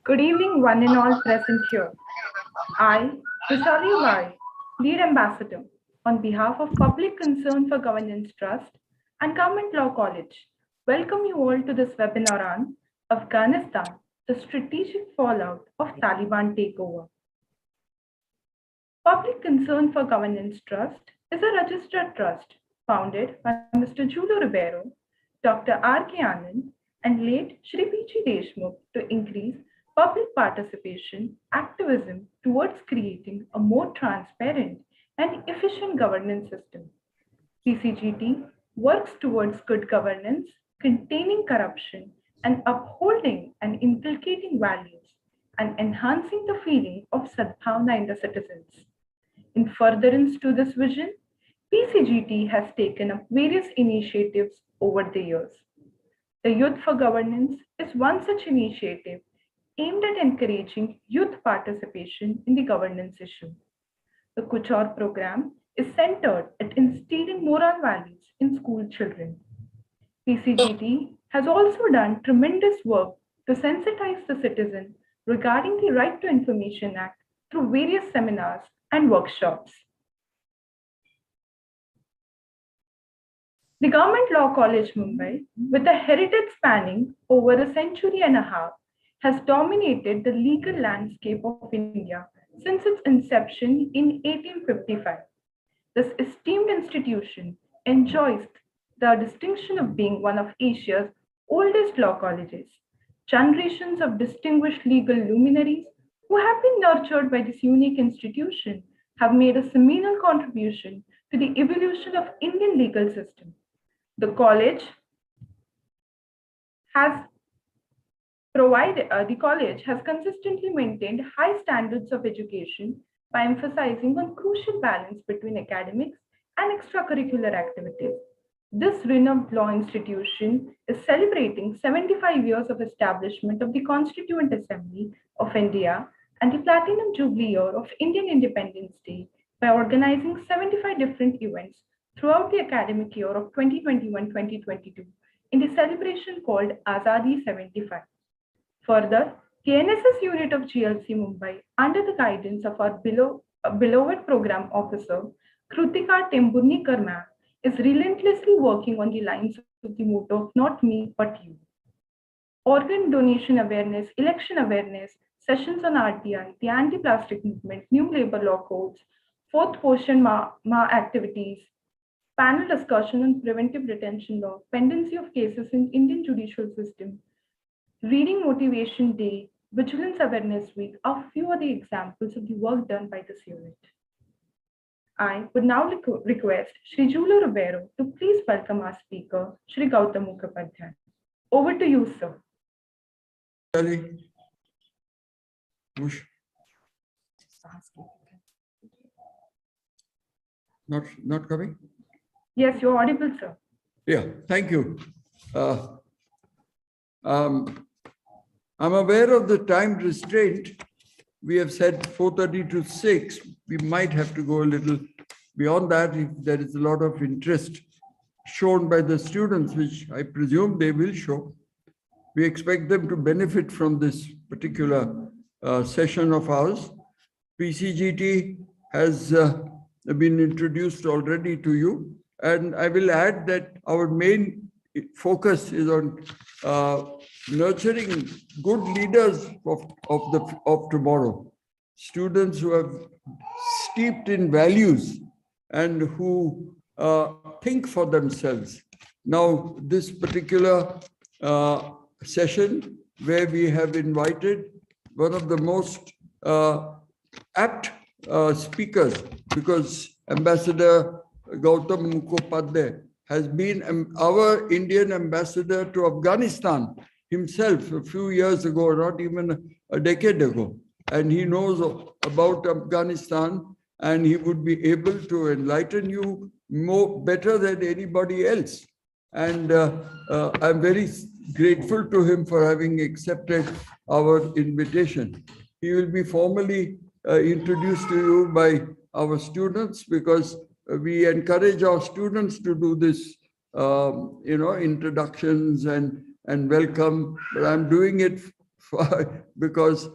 Good evening, one and all present here. I, Vishali Bai, Lead Ambassador, on behalf of Public Concern for Governance Trust and Government Law College, welcome you all to this webinar on Afghanistan, the strategic fallout of Taliban takeover. Public Concern for Governance Trust is a registered trust founded by Mr. Julio Ribeiro, Dr. R.K. Anand, and late Shri P.G. Deshmukh to increase public participation, activism towards creating a more transparent and efficient governance system. PCGT works towards good governance, containing corruption, and upholding and inculcating values, and enhancing the feeling of Sadbhavna in the citizens. In furtherance to this vision, PCGT has taken up various initiatives over the years. The Youth for Governance is one such initiative aimed at encouraging youth participation in the governance issue. The Kuchor program is centered at instilling moral values in school children. PCGT has also done tremendous work to sensitize the citizen regarding the Right to Information Act through various seminars and workshops. The Government Law College Mumbai, with a heritage spanning over a century and a half, has dominated the legal landscape of India since its inception in 1855. This esteemed institution enjoys the distinction of being one of Asia's oldest law colleges. Generations of distinguished legal luminaries who have been nurtured by this unique institution have made a seminal contribution to the evolution of Indian legal system. The college has consistently maintained high standards of education by emphasizing on crucial balance between academics and extracurricular activities. This renowned law institution is celebrating 75 years of establishment of the Constituent Assembly of India and the Platinum Jubilee year of Indian Independence Day by organizing 75 different events throughout the academic year of 2021-2022 in the celebration called Azadi 75. Further, the NSS unit of GLC Mumbai, under the guidance of our beloved program officer, Krutika Temburnekar ma'am, is relentlessly working on the lines of the motto of not me, but you. Organ donation awareness, election awareness, sessions on RTI, the anti-plastic movement, new labor law codes, fourth Poshan Ma activities, panel discussion on preventive detention law, pendency of cases in Indian judicial system, Reading Motivation Day, Vigilance Awareness Week are few of the examples of the work done by this unit. I would now request Shri Julio Ribeiro to please welcome our speaker, Shri Gautam Mukhopadhyay. Over to you, sir. Not coming? Yes, you're audible, sir. Yeah, thank you. I'm aware of the time restraint. We have said 4:30 to 6. We might have to go a little beyond that if there is a lot of interest shown by the students, which I presume they will show. We expect them to benefit from this particular session of ours. PCGT has been introduced already to you, and I will add that our main focus is on nurturing good leaders of tomorrow, students who are steeped in values and who think for themselves. Now, this particular session where we have invited one of the most apt speakers, because Ambassador Gautam Mukhopadhyay has been our Indian ambassador to Afghanistan himself a few years ago, not even a decade ago. And he knows about Afghanistan, and he would be able to enlighten you better than anybody else. And I'm very grateful to him for having accepted our invitation. He will be formally introduced to you by our students, because we encourage our students to do this, introductions and welcome. But I'm doing it because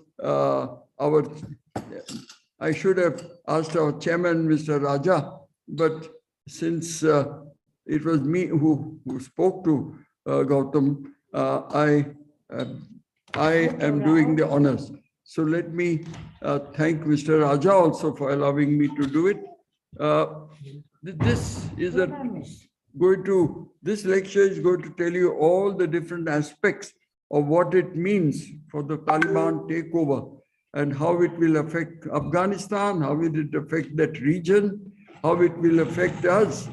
I should have asked our chairman, Mr. Raja, but since it was me who spoke to Gautam, I am doing the honors. So let me thank Mr. Raja also for allowing me to do it. This lecture is going to tell you all the different aspects of what it means for the Taliban takeover, and how it will affect Afghanistan, how it will affect that region, how it will affect us.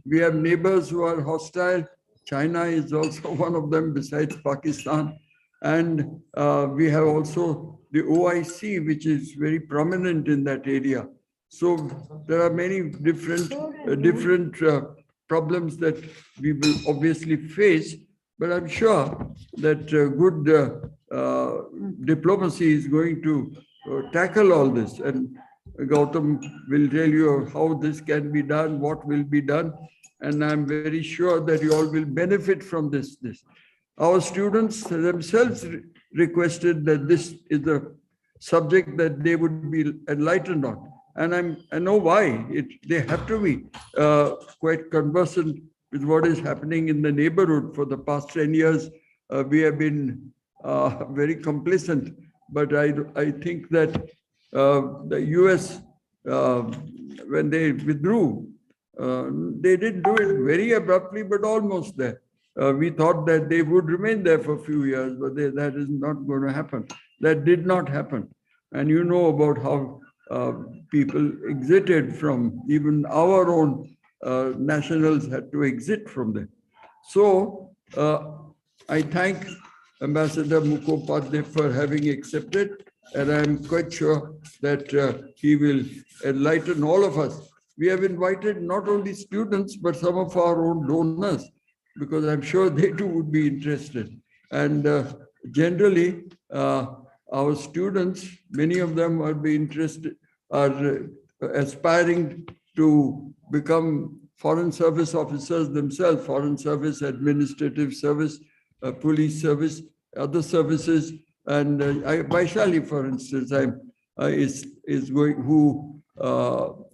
We have neighbors who are hostile. China is also one of them besides Pakistan. And we have also the OIC, which is very prominent in that area. So there are many different problems that we will obviously face, but I'm sure that good diplomacy is going to tackle all this. And Gautam will tell you how this can be done, what will be done. And I'm very sure that you all will benefit from this. Our students themselves requested that this is a subject that they would be enlightened on. And I know why. They have to be quite conversant with what is happening in the neighborhood. For the past 10 years, we have been very complacent. But I think that the US, when they withdrew, they didn't do it very abruptly, but almost there. We thought that they would remain there for a few years, but that is not going to happen. That did not happen. And you know about how people exited from, even our own nationals had to exit from there. So I thank Ambassador Mukhopadhyay for having accepted, and I'm quite sure that he will enlighten all of us. We have invited not only students, but some of our own donors, because I'm sure they too would be interested. And generally, our students, many of them are aspiring to become foreign service officers themselves, foreign service, administrative service, police service, other services. And Vaishali, for instance, is going, who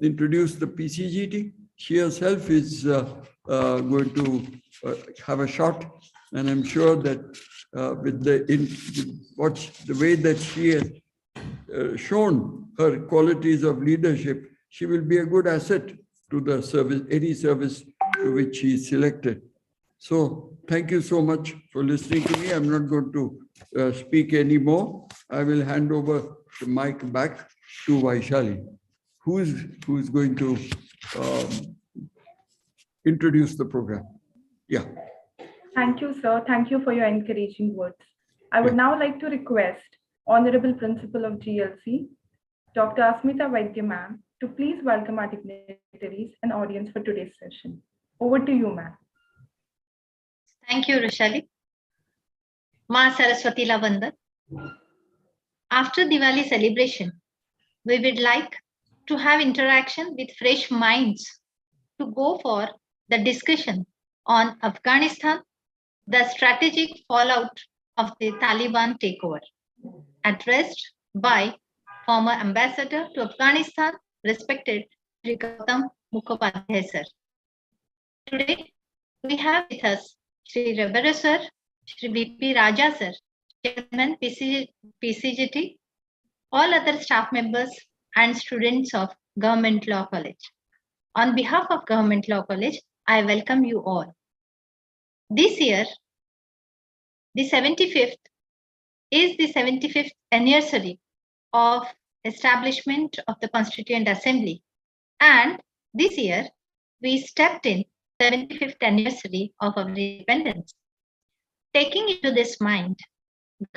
introduced the PCGT. She herself is going to have a shot, and I'm sure that with the way that she has shown her qualities of leadership, she will be a good asset to the service, any service to which she is selected. So thank you so much for listening to me. I'm not going to speak anymore. I will hand over the mic back to Vaishali, who's going to introduce the program. Yeah. Thank you, sir. Thank you for your encouraging words. I would now like to request Honorable Principal of GLC, Dr. Asmita Vaidya ma'am, to please welcome our dignitaries and audience for today's session. Over to you, ma'am. Thank you, Roshali. Ma Saraswati La Vandan. After Diwali celebration, we would like to have interaction with fresh minds to go for the discussion on Afghanistan, the strategic fallout of the Taliban takeover, addressed by former ambassador to Afghanistan, respected Sri Gautam Mukhopadhyay sir. Today, we have with us Sri Rabara sir, Sri VP Raja sir, Chairman PCGT, all other staff members and students of Government Law College. On behalf of Government Law College, I welcome you all. This year, the 75th is the 75th anniversary of establishment of the Constituent Assembly. And this year, we stepped in 75th anniversary of our independence. Taking into this mind,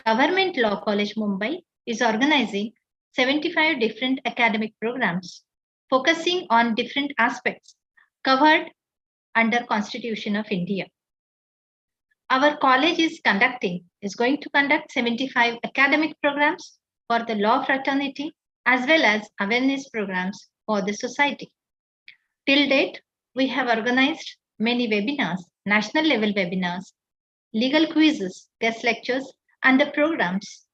Government Law College Mumbai is organizing 75 different academic programs focusing on different aspects covered under Constitution of India. Our college is going to conduct 75 academic programs for the law fraternity as well as awareness programs for the society. Till date, we have organized many webinars, national level webinars, legal quizzes, guest lectures, and the programs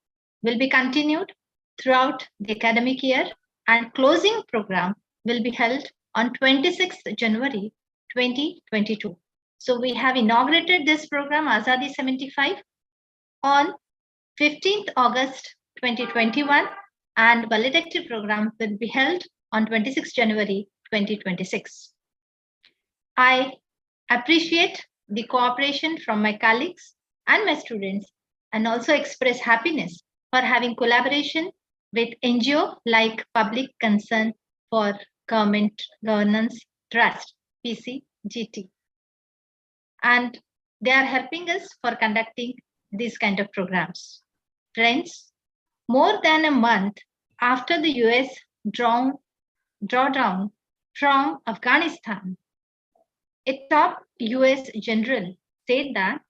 will be continued throughout the academic year, and closing program will be held on 26th January 2022. So we have inaugurated this program Azadi 75 on 15th August 2021, and valedictory program will be held on 26th January 2026. I appreciate the cooperation from my colleagues and my students, and also express happiness for having collaboration with NGO like Public Concern for Government Governance Trust, PCGT. And they are helping us for conducting these kind of programs. Friends, more than a month after the US drawdown from Afghanistan, a top US general said that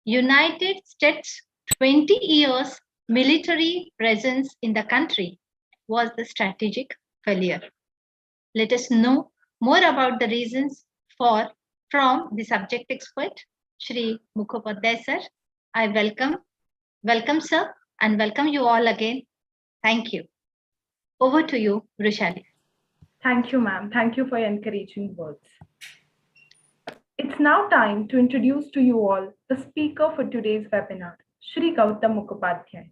United States' 20 years military presence in the country was the strategic failure. Let us know more about the reasons from the subject expert, Shri Mukhopadhyay sir. I welcome sir, and welcome you all again. Thank you. Over to you, Rushali. Thank you, ma'am. Thank you for your encouraging words. It's now time to introduce to you all the speaker for today's webinar, Shri Gautam Mukhopadhyay.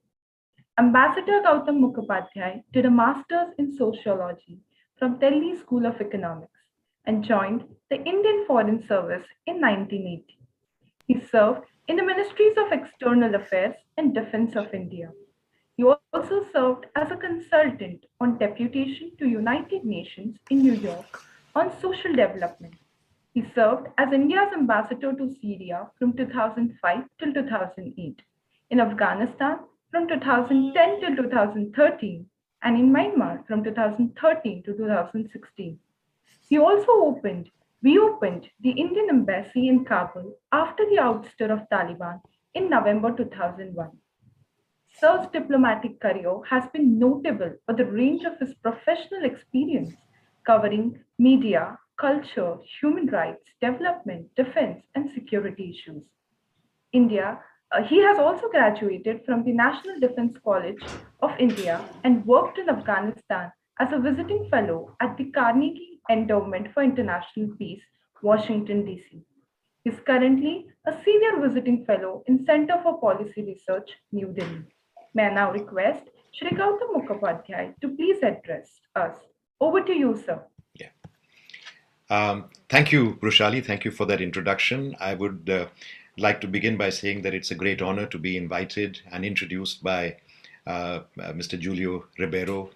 Ambassador Gautam Mukhopadhyay did a master's in sociology from Delhi School of Economics and joined the Indian Foreign Service in 1980. He served in the Ministries of External Affairs and Defense of India. He also served as a consultant on deputation to United Nations in New York on social development. He served as India's ambassador to Syria from 2005 till 2008, in Afghanistan from 2010 till 2013, and in Myanmar from 2013 to 2016. He also reopened the Indian embassy in Kabul after the ouster of Taliban in November 2001. Sir's diplomatic career has been notable for the range of his professional experience, covering media, culture, human rights, development, defense, and security issues. He has also graduated from the National Defense College of India and worked in Afghanistan as a visiting fellow at the Carnegie Endowment for International Peace, Washington, D.C. He is currently a senior visiting fellow in Center for Policy Research, New Delhi. May I now request Shri Gautam Mukhopadhyay to please address us. Over to you, sir. Thank you, Rushali. Thank you for that introduction. I would like to begin by saying that it's a great honor to be invited and introduced by Mr. Julio Ribeiro,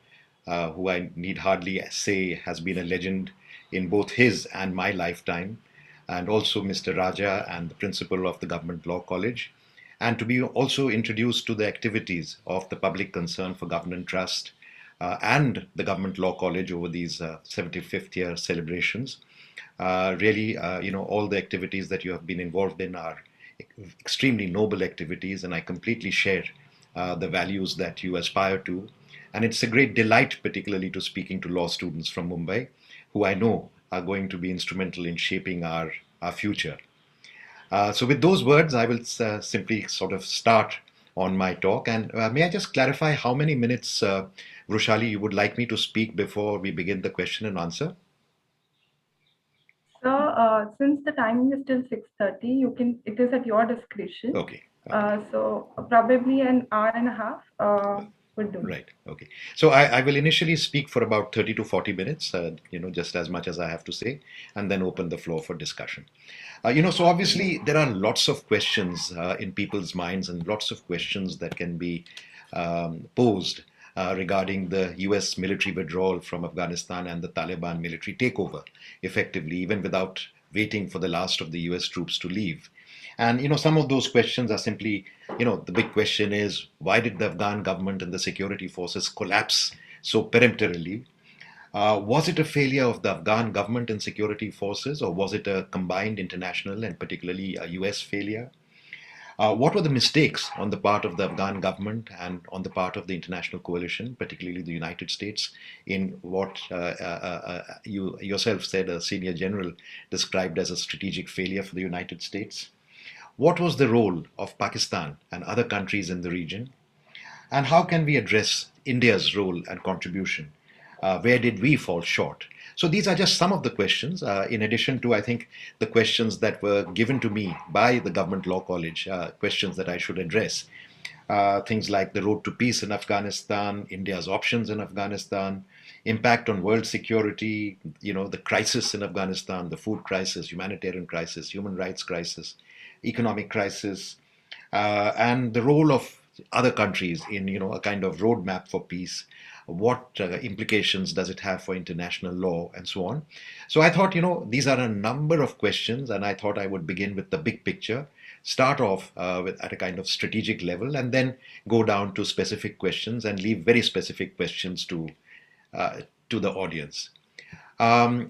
who I need hardly say has been a legend in both his and my lifetime, and also Mr. Raja and the principal of the Government Law College, and to be also introduced to the activities of the Public Concern for Government Trust and the Government Law College over these 75th year celebrations. Really, all the activities that you have been involved in are extremely noble activities, and I completely share the values that you aspire to. And it's a great delight, particularly to speaking to law students from Mumbai, who I know are going to be instrumental in shaping our future. So with those words, I will simply sort of start on my talk. And may I just clarify how many minutes, Rushali, you would like me to speak before we begin the question and answer? So since the timing is till 6:30, it is at your discretion. Okay. So probably an hour and a half would do. Right. Okay. So I will initially speak for about 30 to 40 minutes, just as much as I have to say, and then open the floor for discussion. So obviously there are lots of questions in people's minds and lots of questions that can be posed regarding the US military withdrawal from Afghanistan and the Taliban military takeover, effectively, even without waiting for the last of the US troops to leave. And, some of those questions are simply, the big question is, why did the Afghan government and the security forces collapse so peremptorily? Was it a failure of the Afghan government and security forces, or was it a combined international and particularly a US failure? What were the mistakes on the part of the Afghan government and on the part of the international coalition, particularly the United States, in what you yourself said a senior general described as a strategic failure for the United States? What was the role of Pakistan and other countries in the region? And how can we address India's role and contribution? Where did we fall short? So these are just some of the questions, in addition to, I think, the questions that were given to me by the Government Law College, questions that I should address. Things like the road to peace in Afghanistan, India's options in Afghanistan, impact on world security, the crisis in Afghanistan, the food crisis, humanitarian crisis, human rights crisis, economic crisis, and the role of other countries in a kind of roadmap for peace. What implications does it have for international law and so on? So I thought, these are a number of questions, and I thought I would begin with the big picture, start off at a kind of strategic level, and then go down to specific questions and leave very specific questions to the audience.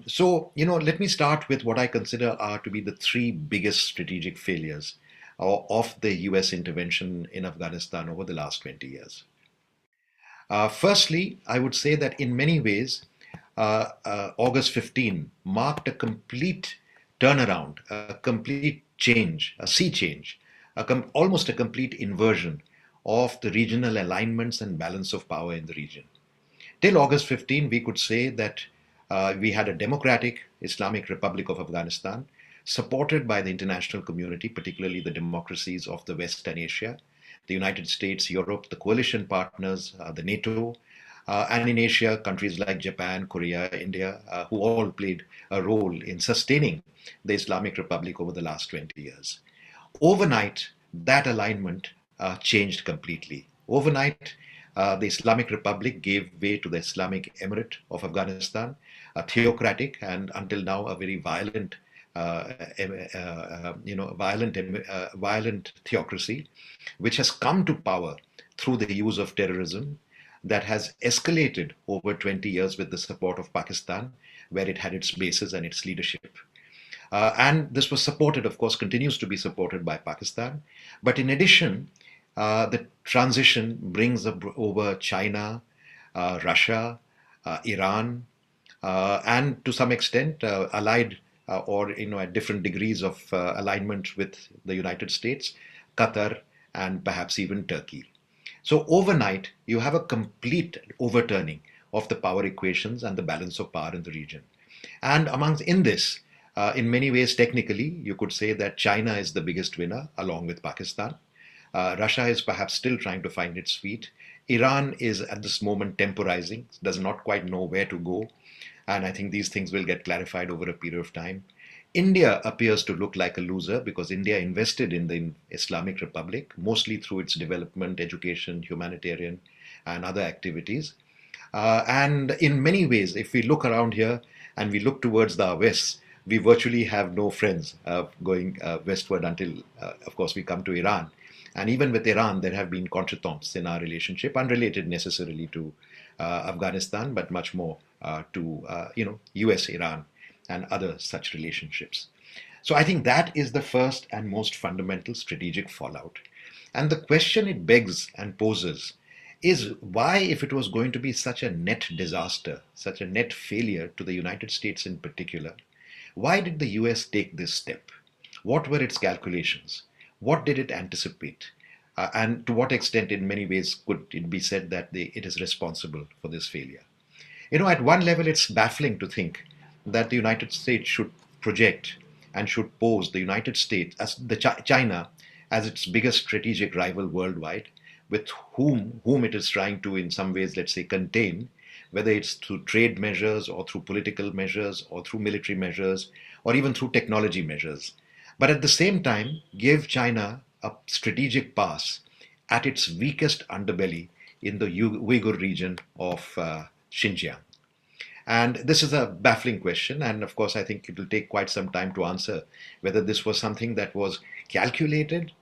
So, let me start with what I consider are to be the three biggest strategic failures of the US intervention in Afghanistan over the last 20 years. Firstly, I would say that in many ways, August 15 marked a complete turnaround, a complete change, a sea change, almost a complete inversion of the regional alignments and balance of power in the region. Till August 15, we could say that we had a democratic Islamic Republic of Afghanistan, supported by the international community, particularly the democracies of the West and Asia, the United States, Europe, the coalition partners, the NATO, and in Asia, countries like Japan, Korea, India, who all played a role in sustaining the Islamic Republic over the last 20 years. Overnight, that alignment changed completely. Overnight, the Islamic Republic gave way to the Islamic Emirate of Afghanistan, a theocratic and until now a very violent violent theocracy, which has come to power through the use of terrorism that has escalated over 20 years with the support of Pakistan, where it had its bases and its leadership. And this was supported, of course, continues to be supported by Pakistan. But in addition, the transition brings over China, Russia, Iran, and to some extent allied or at different degrees of alignment with the United States, Qatar, and perhaps even Turkey. So overnight, you have a complete overturning of the power equations and the balance of power in the region. And in this, in many ways, technically, you could say that China is the biggest winner, along with Pakistan. Russia is perhaps still trying to find its feet. Iran is at this moment temporizing, does not quite know where to go. And I think these things will get clarified over a period of time. India appears to look like a loser because India invested in the Islamic Republic, mostly through its development, education, humanitarian, and other activities. And in many ways, if we look around here and we look towards the west, we virtually have no friends going westward until, of course, we come to Iran. And even with Iran, there have been contretemps in our relationship, unrelated necessarily to Afghanistan, but much more to US, Iran, and other such relationships. So I think that is the first and most fundamental strategic fallout. And the question it begs and poses is why, if it was going to be such a net disaster, such a net failure to the United States in particular, why did the US take this step? What were its calculations? What did it anticipate? And to what extent, in many ways, could it be said that it is responsible for this failure? At one level, it's baffling to think that the United States should project and should pose the United States as China as its biggest strategic rival worldwide, with whom it is trying to, in some ways, let's say, contain, whether it's through trade measures or through political measures or through military measures or even through technology measures. But at the same time, give China a strategic pass at its weakest underbelly in the Uyghur region of Xinjiang. And this is a baffling question. And of course, I think it will take quite some time to answer whether this was something that was calculated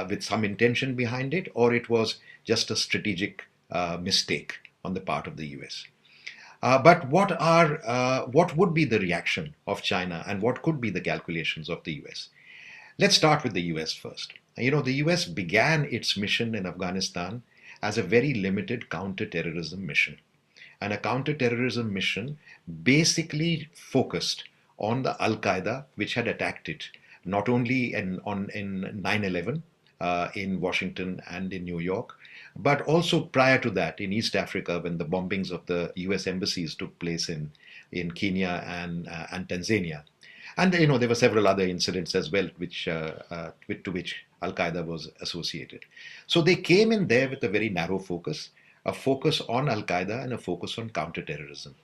with some intention behind it, or it was just a strategic mistake on the part of the US. But what would be the reaction of China and what could be the calculations of the US? Let's start with the US first. the US began its mission in Afghanistan as a very limited counter-terrorism mission. And a counter-terrorism mission basically focused on the Al-Qaeda, which had attacked it, not only in 9/11 in Washington and in New York, but also prior to that in East Africa when the bombings of the US embassies took place in Kenya and Tanzania. And there were several other incidents as well, to which Al Qaeda was associated. So they came in there with a very narrow focus, a focus on Al Qaeda and a focus on counterterrorism.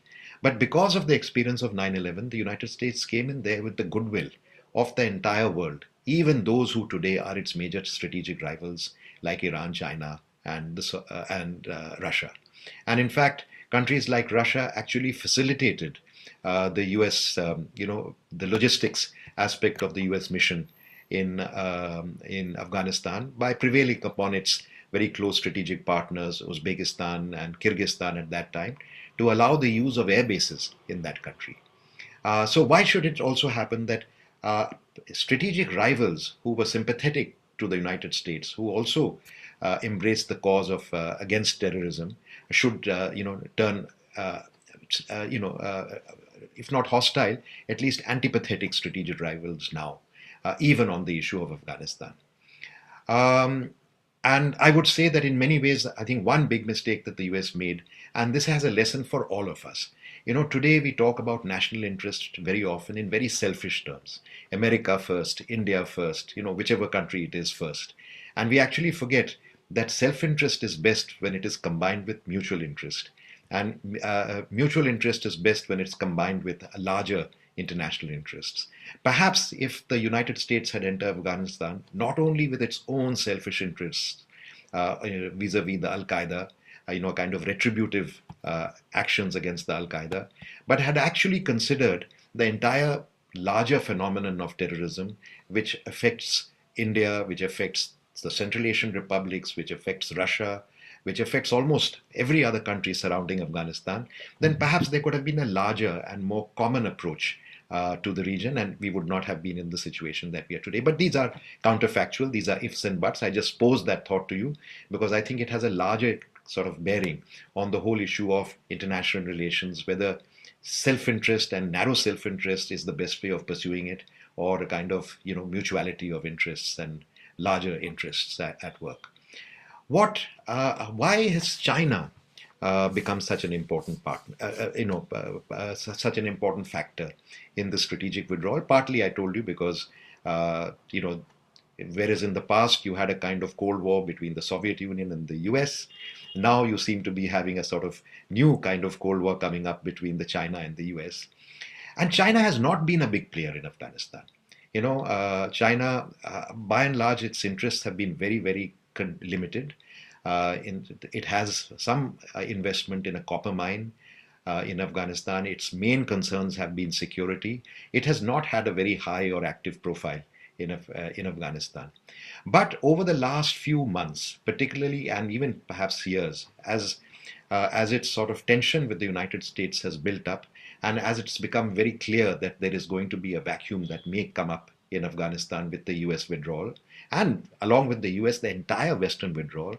But because of the experience of 9/11, the United States came in there with the goodwill of the entire world, even those who today are its major strategic rivals, like Iran, China, and Russia. And in fact, countries like Russia actually facilitated the US, the logistics aspect of the US mission in Afghanistan by prevailing upon its very close strategic partners, Uzbekistan and Kyrgyzstan at that time, to allow the use of air bases in that country. So why should it also happen that strategic rivals who were sympathetic to the United States, who also embraced the cause of against terrorism, should turn if not hostile, at least antipathetic strategic rivals now, even on the issue of Afghanistan. And I would say that in many ways, I think one big mistake that the US made, and this has a lesson for all of us. Today we talk about national interest very often in very selfish terms. America first, India first, whichever country it is first. And we actually forget that self-interest is best when it is combined with mutual interest. And mutual interest is best when it's combined with larger international interests. Perhaps if the United States had entered Afghanistan, not only with its own selfish interests vis-a-vis the Al-Qaeda, kind of retributive actions against the Al-Qaeda, but had actually considered the entire larger phenomenon of terrorism, which affects India, which affects the Central Asian republics, which affects Russia, which affects almost every other country surrounding Afghanistan, then perhaps there could have been a larger and more common approach to the region, and we would not have been in the situation that we are today. But these are counterfactual, these are ifs and buts. I just pose that thought to you because I think it has a larger sort of bearing on the whole issue of international relations, whether self-interest and narrow self-interest is the best way of pursuing it, or a kind of mutuality of interests and larger interests at work. Why has China become such an important partner, such an important factor in the strategic withdrawal? Partly, I told you, because whereas in the past you had a kind of Cold War between the Soviet Union and the US, now you seem to be having a sort of new kind of Cold War coming up between the China and the US. And China has not been a big player in Afghanistan. China, by and large, its interests have been very, very limited. It has some investment in a copper mine in Afghanistan. Its main concerns have been security. It has not had a very high or active profile in Afghanistan. But over the last few months, particularly, and even perhaps years, as its sort of tension with the United States has built up, and as it's become very clear that there is going to be a vacuum that may come up in Afghanistan with the US withdrawal, and along with the US, the entire Western withdrawal,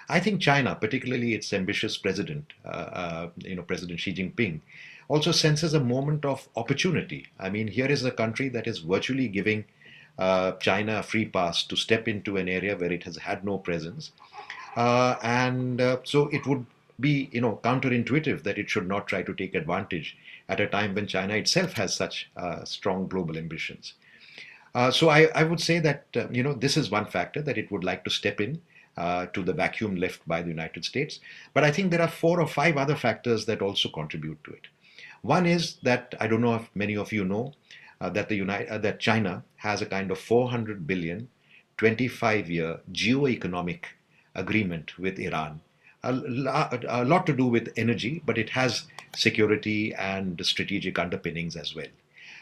I think China, particularly its ambitious president, President Xi Jinping, also senses a moment of opportunity. I mean, here is a country that is virtually giving China a free pass to step into an area where it has had no presence. So it would be, counterintuitive that it should not try to take advantage at a time when China itself has such strong global ambitions. So I would say that, this is one factor, that it would like to step in to the vacuum left by the United States. But I think there are 4 or 5 other factors that also contribute to it. One is that, I don't know if many of you know, that China has a kind of 400 billion, 25-year geo-economic agreement with Iran. A lot to do with energy, but it has security and strategic underpinnings as well.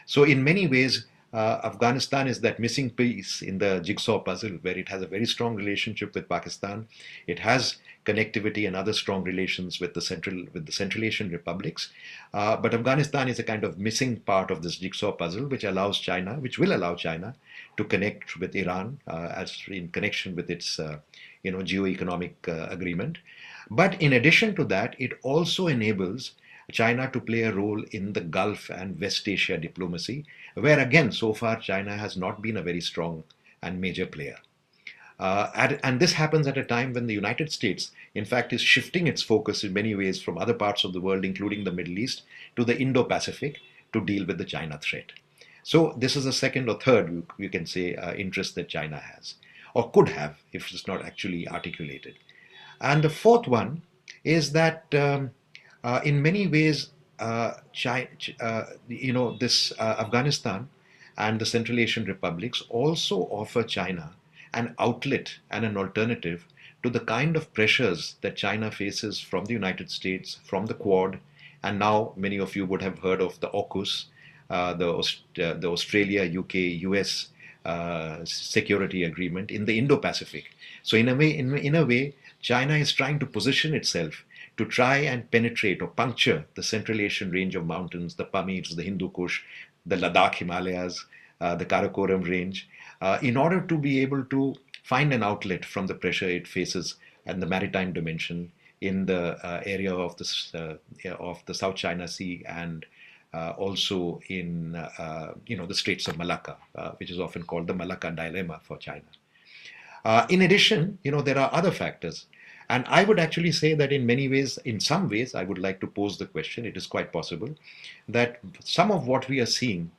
So in many ways, Afghanistan is that missing piece in the jigsaw puzzle, where it has a very strong relationship with Pakistan. It has connectivity and other strong relations with the Central Asian republics. But Afghanistan is a kind of missing part of this jigsaw puzzle, which will allow China to connect with Iran as in connection with its geo-economic agreement. But in addition to that, it also enables China to play a role in the Gulf and West Asia diplomacy, where again, so far, China has not been a very strong and major player. And this happens at a time when the United States, in fact, is shifting its focus in many ways from other parts of the world, including the Middle East, to the Indo-Pacific to deal with the China threat. So this is a second or third, you can say, interest that China has, or could have, if it's not actually articulated. And the fourth one is that in many ways, Afghanistan and the Central Asian republics also offer China an outlet and an alternative to the kind of pressures that China faces from the United States, from the Quad, and now many of you would have heard of the AUKUS, the Australia, UK, US security agreement in the Indo-Pacific. So in a way, China is trying to position itself to try and penetrate or puncture the Central Asian range of mountains, the Pamirs, the Hindu Kush, the Ladakh Himalayas, the Karakoram range, in order to be able to find an outlet from the pressure it faces and the maritime dimension in the area of the South China Sea and also in the Straits of Malacca, which is often called the Malacca dilemma for China. In addition, there are other factors. And I would actually say that in many ways, in some ways, I would like to pose the question, it is quite possible, that some of what we are seeing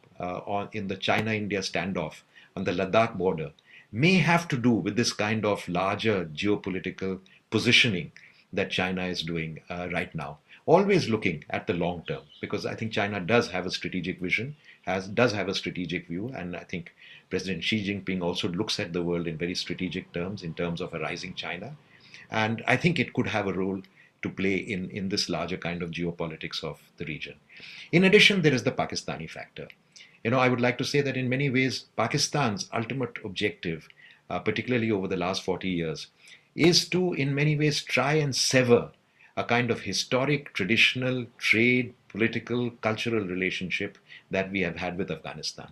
in the China-India standoff on the Ladakh border may have to do with this kind of larger geopolitical positioning that China is doing right now. Always looking at the long term, because I think China does have a strategic vision, does have a strategic view, and I think President Xi Jinping also looks at the world in very strategic terms, in terms of a rising China. And I think it could have a role to play in this larger kind of geopolitics of the region. In addition, there is the Pakistani factor. I would like to say that in many ways, Pakistan's ultimate objective, particularly over the last 40 years, is to, in many ways, try and sever a kind of historic, traditional, trade, political, cultural relationship that we have had with Afghanistan.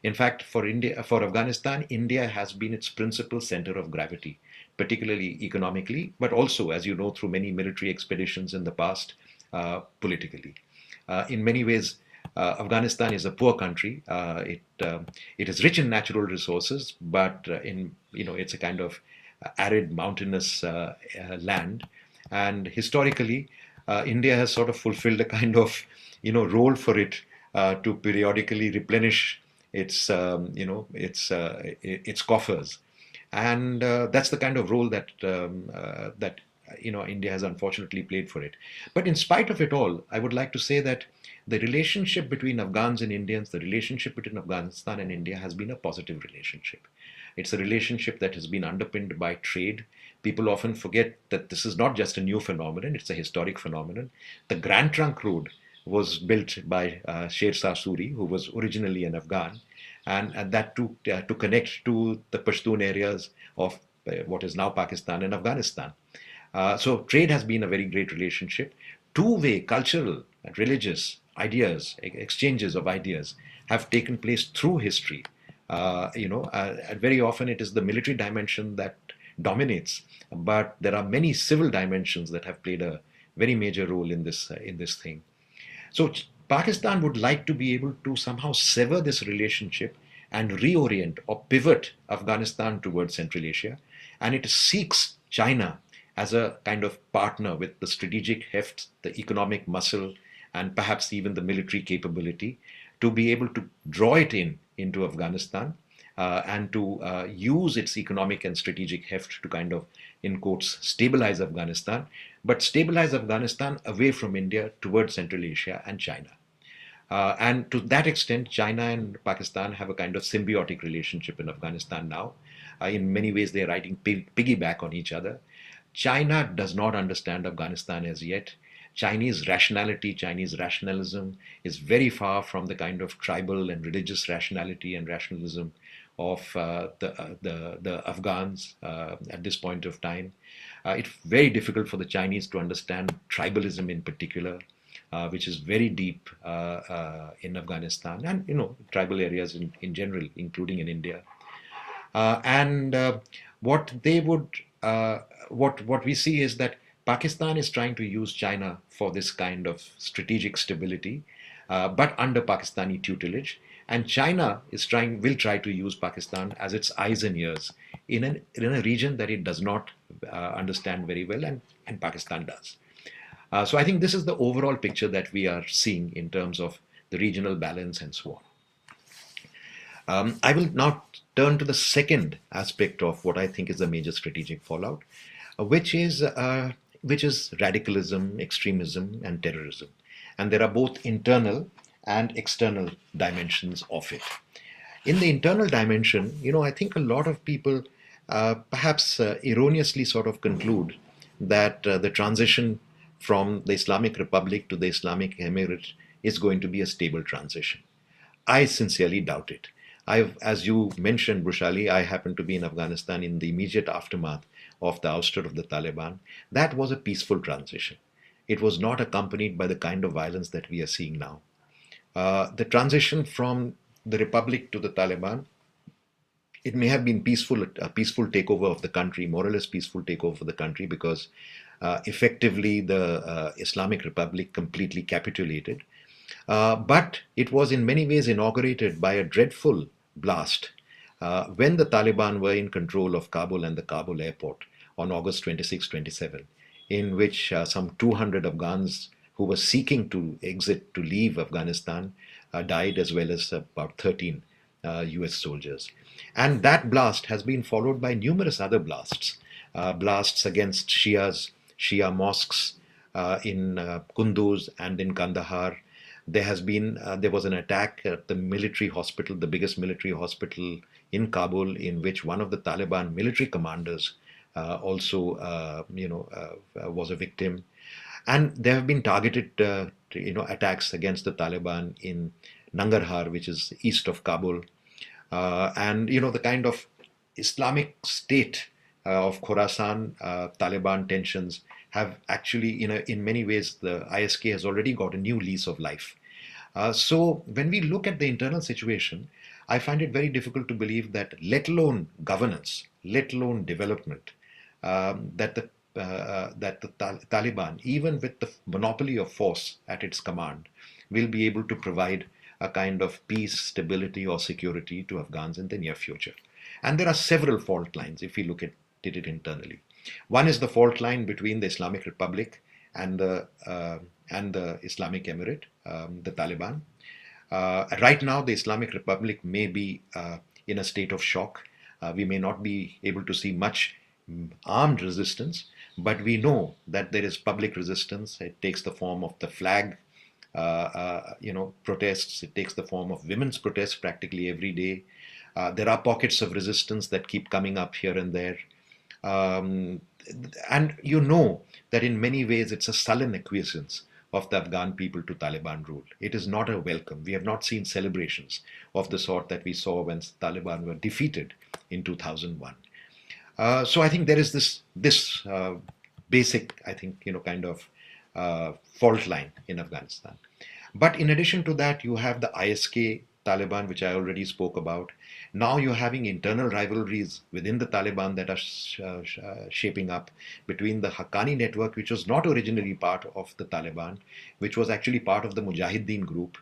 In fact, for Afghanistan, India has been its principal center of gravity, particularly economically, but also, as you know, through many military expeditions in the past, politically. In many ways, Afghanistan is a poor country. It is rich in natural resources, but it's a kind of arid, mountainous land. And historically, India has sort of fulfilled a kind of role for it to periodically replenish its coffers. And that's the kind of role that India has unfortunately played for it. But in spite of it all, I would like to say that the relationship between Afghans and Indians, the relationship between Afghanistan and India has been a positive relationship. It's a relationship that has been underpinned by trade. People often forget that this is not just a new phenomenon, it's a historic phenomenon. The Grand Trunk Road was built by Sher Shah Suri, who was originally an Afghan, and that to connect to the Pashtun areas of what is now Pakistan and Afghanistan. So trade has been a very great relationship. Two-way cultural and religious ideas, exchanges of ideas have taken place through history. And very often it is the military dimension that dominates, but there are many civil dimensions that have played a very major role in this thing. So Pakistan would like to be able to somehow sever this relationship and reorient or pivot Afghanistan towards Central Asia, and it seeks China as a kind of partner with the strategic heft, the economic muscle, and perhaps even the military capability to be able to draw it into Afghanistan and to use its economic and strategic heft to kind of, in quotes, stabilize Afghanistan, but stabilize Afghanistan away from India towards Central Asia and China. And to that extent, China and Pakistan have a kind of symbiotic relationship in Afghanistan now. In many ways, they're riding piggyback on each other. China does not understand Afghanistan as yet. Chinese rationality, Chinese rationalism is very far from the kind of tribal and religious rationality and rationalism of the Afghans at this point of time. It's very difficult for the Chinese to understand tribalism in particular, which is very deep in Afghanistan and tribal areas in general, including in India. And what they would, what we see is that Pakistan is trying to use China for this kind of strategic stability, but under Pakistani tutelage. And China will try to use Pakistan as its eyes and ears in a region that it does not understand very well, and Pakistan does. So I think this is the overall picture that we are seeing in terms of the regional balance and so on. I will now turn to the second aspect of what I think is the major strategic fallout, which is radicalism, extremism, and terrorism. And there are both internal and external dimensions of it. In the internal dimension, I think a lot of people perhaps erroneously sort of conclude that the transition from the Islamic Republic to the Islamic Emirate is going to be a stable transition. I sincerely doubt it. As you mentioned, Brushali, I happened to be in Afghanistan in the immediate aftermath of the ouster of the Taliban. That was a peaceful transition. It was not accompanied by the kind of violence that we are seeing now. The transition from the Republic to the Taliban, it may have been a peaceful takeover of the country, more or less peaceful takeover of the country, because effectively the Islamic Republic completely capitulated. But it was in many ways inaugurated by a dreadful blast when the Taliban were in control of Kabul and the Kabul airport on August 26, 27, in which some 200 Afghans who were seeking to leave Afghanistan, died, as well as about 13 US soldiers. And that blast has been followed by numerous other blasts, blasts against Shia mosques in Kunduz and in Kandahar. There was an attack at the military hospital, the biggest military hospital in Kabul, in which one of the Taliban military commanders also was a victim. And there have been targeted attacks against the Taliban in Nangarhar, which is east of Kabul. And the kind of Islamic State of Khorasan Taliban tensions have actually, in many ways, the ISK has already got a new lease of life. So when we look at the internal situation, I find it very difficult to believe that, let alone governance, let alone development, that the Taliban, even with the monopoly of force at its command, will be able to provide a kind of peace, stability, or security to Afghans in the near future. And there are several fault lines if we look at it internally. One is the fault line between the Islamic Republic and the Islamic Emirate, the Taliban. Right now, the Islamic Republic may be in a state of shock. We may not be able to see much armed resistance, but we know that there is public resistance. It takes the form of the flag, protests. It takes the form of women's protests practically every day. There are pockets of resistance that keep coming up here and there. And that in many ways it's a sullen acquiescence of the Afghan people to Taliban rule. It is not a welcome. We have not seen celebrations of the sort that we saw when Taliban were defeated in 2001. So I think there is this basic, kind of fault line in Afghanistan. But in addition to that, you have the ISK Taliban, which I already spoke about. Now you're having internal rivalries within the Taliban that are shaping up between the Haqqani network, which was not originally part of the Taliban, which was actually part of the Mujahideen group,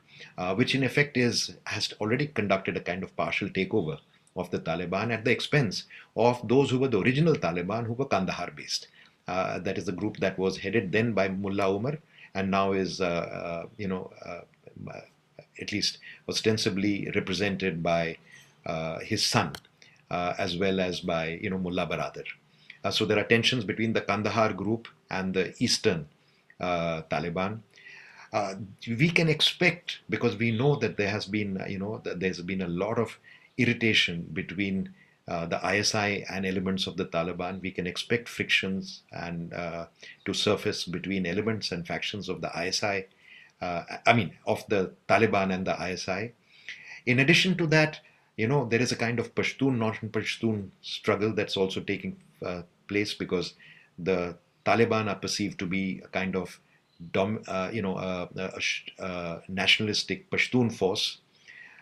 which in effect has already conducted a kind of partial takeover of the Taliban at the expense of those who were the original Taliban, who were Kandahar based. That is the group that was headed then by Mullah Umar and now is, at least ostensibly represented by his son, as well as by Mullah Baradar. So there are tensions between the Kandahar group and the Eastern Taliban. We can expect, because we know that there has been, there's been a lot of irritation between the ISI and elements of the Taliban. We can expect frictions and to surface between elements and factions of the ISI. Of the Taliban and the ISI. In addition to that, there is a kind of Pashtun, non-Pashtun struggle that's also taking place, because the Taliban are perceived to be a kind of nationalistic Pashtun force.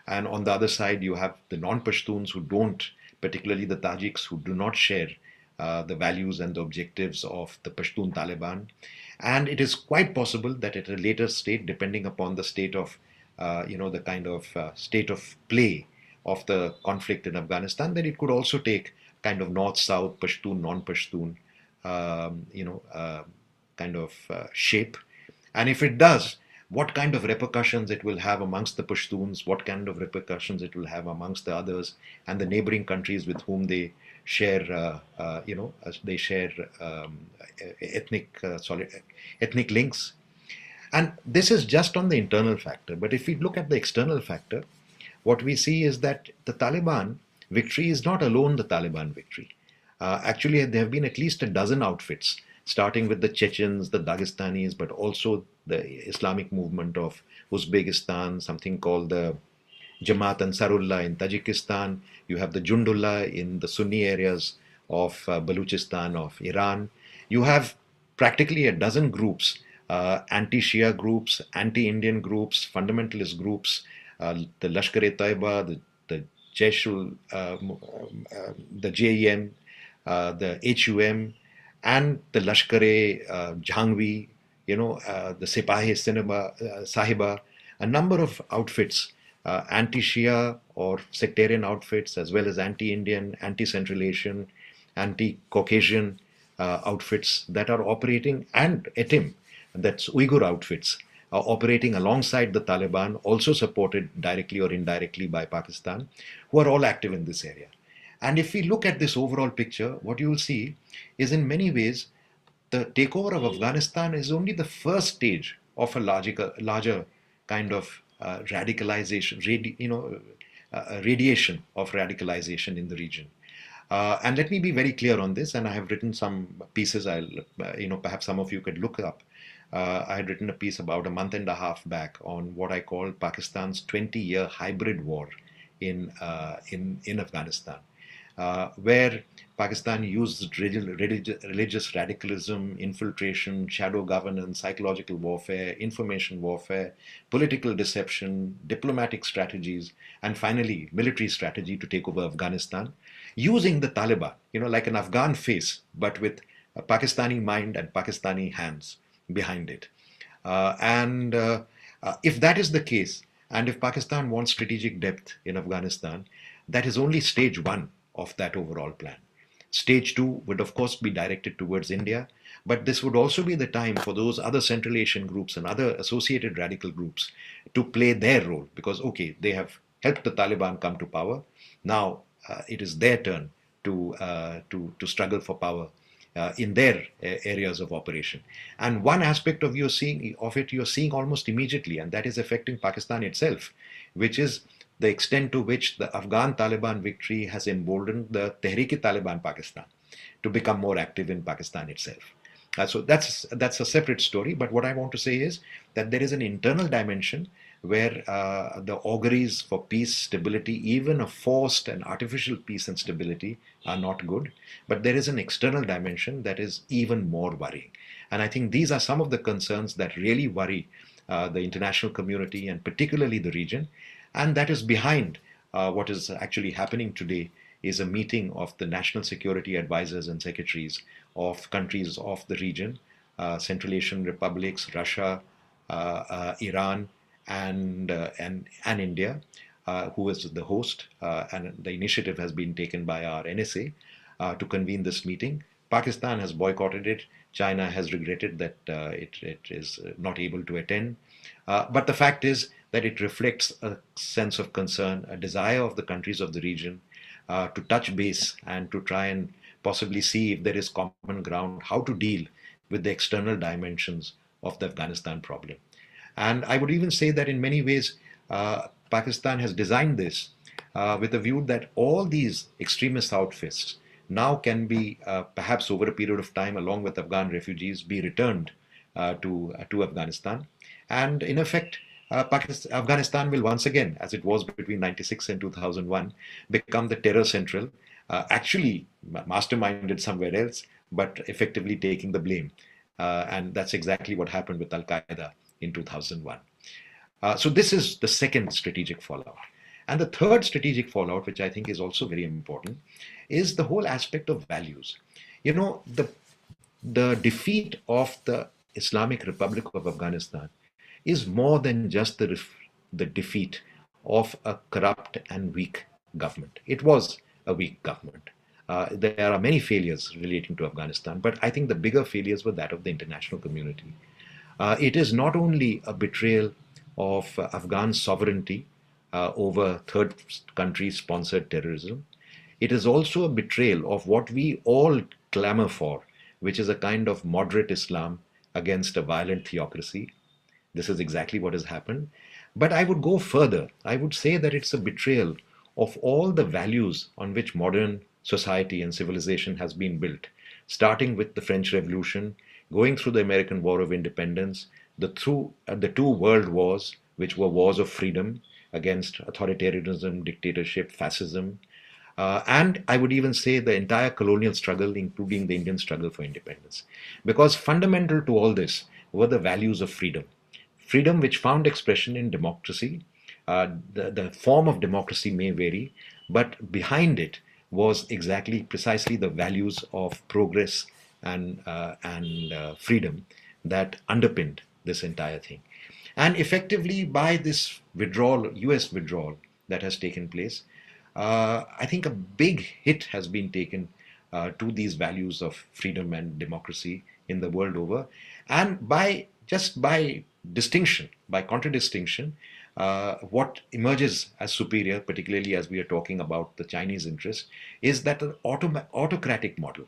And on the other side, you have the non-Pashtuns who don't particularly the Tajiks who do not share the values and the objectives of the Pashtun Taliban. And it is quite possible that at a later state, depending upon the state of, the kind of state of play of the conflict in Afghanistan, that it could also take kind of north-south, Pashtun, non-Pashtun, kind of shape. And if it does, what kind of repercussions it will have amongst the Pashtuns, what kind of repercussions it will have amongst the others and the neighboring countries with whom they share, ethnic links. And this is just on the internal factor. But if we look at the external factor, what we see is that the Taliban victory is not alone the Taliban victory. Actually, there have been at least a dozen outfits, starting with the Chechens, the Dagestanis, but also the Islamic movement of Uzbekistan, something called the Jamaat Ansarullah in Tajikistan. You have the Jundullah in the Sunni areas of Baluchistan of Iran. You have practically a dozen groups, anti-Shia groups, anti-Indian groups, fundamentalist groups, the Lashkar-e-Taiba, the Jeshul, the JEM, the HUM, and the Lashkar-e-Jhangvi, the Sipahi Sahiba, a number of outfits, anti-Shia or sectarian outfits, as well as anti-Indian, anti-Central Asian, anti-Caucasian outfits that are operating, and ETIM, that's Uyghur outfits, are operating alongside the Taliban, also supported directly or indirectly by Pakistan, who are all active in this area. And if we look at this overall picture, what you will see is in many ways, the takeover of Afghanistan is only the first stage of a larger kind of radicalization, radiation of radicalization in the region. And let me be very clear on this, and I have written some pieces, perhaps some of you could look up. I had written a piece about a month and a half back on what I call Pakistan's 20-year hybrid war in Afghanistan, where Pakistan used religious radicalism, infiltration, shadow governance, psychological warfare, information warfare, political deception, diplomatic strategies, and finally military strategy to take over Afghanistan, using the Taliban, like an Afghan face, but with a Pakistani mind and Pakistani hands behind it. If that is the case, and if Pakistan wants strategic depth in Afghanistan, that is only stage one of that overall plan. Stage two would, of course, be directed towards India, but this would also be the time for those other Central Asian groups and other associated radical groups to play their role, because, okay, they have helped the Taliban come to power. Now it is their turn to struggle for power in their areas of operation. And one aspect of you're seeing almost immediately, and that is affecting Pakistan itself, which is the extent to which the Afghan Taliban victory has emboldened the Tehrik-e-Taliban Pakistan to become more active in Pakistan itself. So that's a separate story. But what I want to say is that there is an internal dimension where the auguries for peace, stability, even a forced and artificial peace and stability are not good. But there is an external dimension that is even more worrying. And I think these are some of the concerns that really worry the international community and particularly the region. And that is behind what is actually happening today is a meeting of the national security advisors and secretaries of countries of the region, Central Asian republics, Russia, Iran, and India, who is the host. And the initiative has been taken by our NSA to convene this meeting. Pakistan has boycotted it. China has regretted that it is not able to attend. But the fact is that it reflects a sense of concern, a desire of the countries of the region to touch base and to try and possibly see if there is common ground, how to deal with the external dimensions of the Afghanistan problem. And I would even say that in many ways, Pakistan has designed this with a view that all these extremist outfits now can be, perhaps over a period of time, along with Afghan refugees, be returned to Afghanistan. And in effect, Afghanistan will once again, as it was between 1996 and 2001, become the terror central, actually masterminded somewhere else, but effectively taking the blame. And that's exactly what happened with Al-Qaeda in 2001. So this is the second strategic fallout. And the third strategic fallout, which I think is also very important, is the whole aspect of values. You know, the defeat of the Islamic Republic of Afghanistan is more than just the defeat of a corrupt and weak government. It was a weak government. There are many failures relating to Afghanistan, but I think the bigger failures were that of the international community. It is not only a betrayal of Afghan sovereignty over third country sponsored terrorism, it is also a betrayal of what we all clamor for, which is a kind of moderate Islam against a violent theocracy. This is exactly what has happened. But I would go further. I would say that it's a betrayal of all the values on which modern society and civilization has been built, starting with the French Revolution, going through the American War of Independence, the two world wars, which were wars of freedom against authoritarianism, dictatorship, fascism, and I would even say the entire colonial struggle, including the Indian struggle for independence. Because fundamental to all this were the values of freedom. Freedom which found expression in democracy. The form of democracy may vary, but behind it was precisely the values of progress and freedom that underpinned this entire thing. And effectively, by this withdrawal, US withdrawal that has taken place, I think a big hit has been taken to these values of freedom and democracy in the world over. And by distinction, by contradistinction, what emerges as superior, particularly as we are talking about the Chinese interest, is that an autocratic model.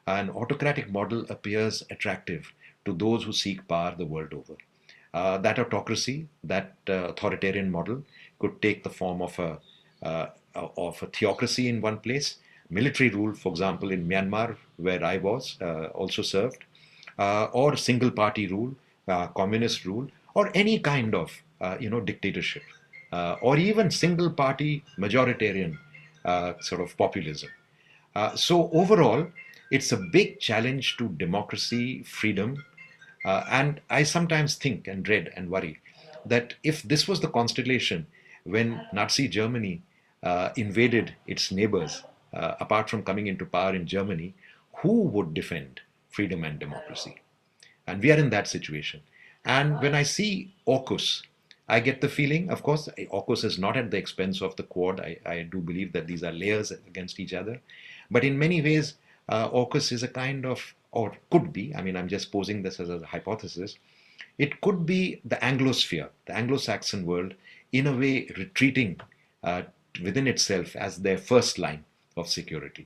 An autocratic model appears attractive to those who seek power the world over. That autocracy, that authoritarian model, could take the form of a theocracy in one place, military rule, for example, in Myanmar, where I was also served, or single party rule, communist rule, or any kind of dictatorship, or even single party majoritarian sort of populism. So overall, it's a big challenge to democracy, freedom, and I sometimes think and dread and worry that if this was the constellation when Nazi Germany invaded its neighbors, apart from coming into power in Germany, who would defend freedom and democracy? And we are in that situation. And when I see AUKUS, I get the feeling, of course, AUKUS is not at the expense of the Quad. I do believe that these are layers against each other. But in many ways, AUKUS is a kind of, or could be, I mean, I'm just posing this as a hypothesis, it could be the Anglosphere, the Anglo-Saxon world, in a way retreating within itself as their first line of security.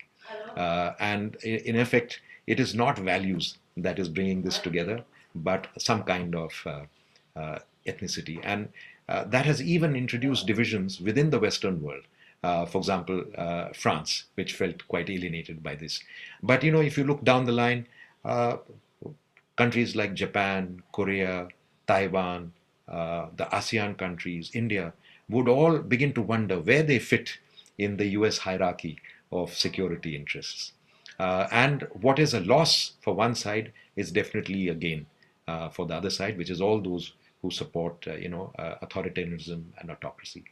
And in effect, it is not values that is bringing this together, but some kind of ethnicity. And that has even introduced divisions within the Western world. For example, France, which felt quite alienated by this. But, if you look down the line, countries like Japan, Korea, Taiwan, the ASEAN countries, India, would all begin to wonder where they fit in the US hierarchy of security interests. And what is a loss for one side is definitely a gain for the other side, which is all those who support, authoritarianism and autocracy.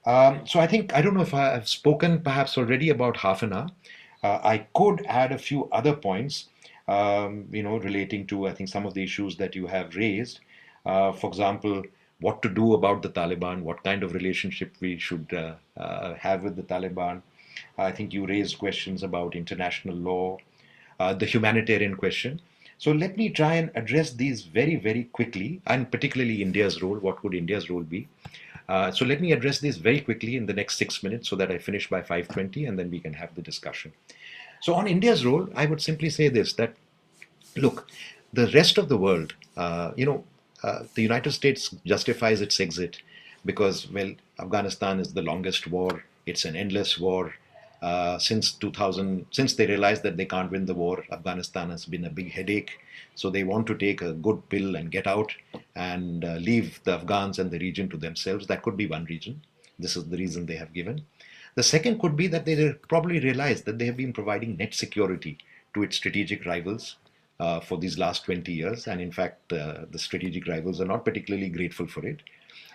So I think, I don't know if I have spoken perhaps already about half an hour. I could add a few other points, relating to, I think, some of the issues that you have raised. For example, what to do about the Taliban, what kind of relationship we should have with the Taliban. I think you raised questions about international law, the humanitarian question. So let me try and address these very, very quickly, and particularly India's role. What would India's role be? So let me address this very quickly in the next 6 minutes so that I finish by 5:20 and then we can have the discussion. So on India's role, I would simply say this, that look, the rest of the world, the United States justifies its exit because, well, Afghanistan is the longest war. It's an endless war. Since 2000, since they realized that they can't win the war, Afghanistan has been a big headache. So they want to take a good pill and get out and leave the Afghans and the region to themselves. That could be one reason. This is the reason they have given. The second could be that they probably realized that they have been providing net security to its strategic rivals for these last 20 years. And in fact, the strategic rivals are not particularly grateful for it.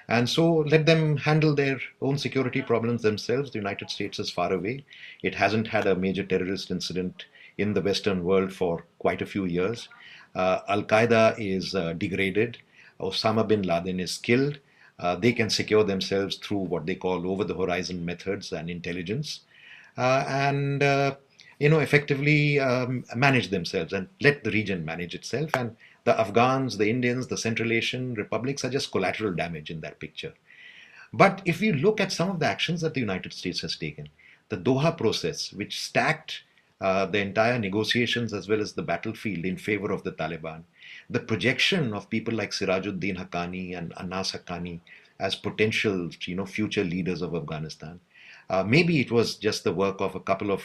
And so let them handle their own security problems themselves. The United States is far away. It hasn't had a major terrorist incident in the Western world for quite a few years. Al Qaeda is degraded. Osama bin Laden is killed. They can secure themselves through what they call over the horizon methods and intelligence. And effectively manage themselves and let the region manage itself. And the Afghans, the Indians, the Central Asian republics are just collateral damage in that picture. But if you look at some of the actions that the United States has taken, the Doha process, which stacked the entire negotiations as well as the battlefield in favor of the Taliban, the projection of people like Sirajuddin Haqqani and Anas Haqqani as potential, future leaders of Afghanistan. Maybe it was just the work of a couple of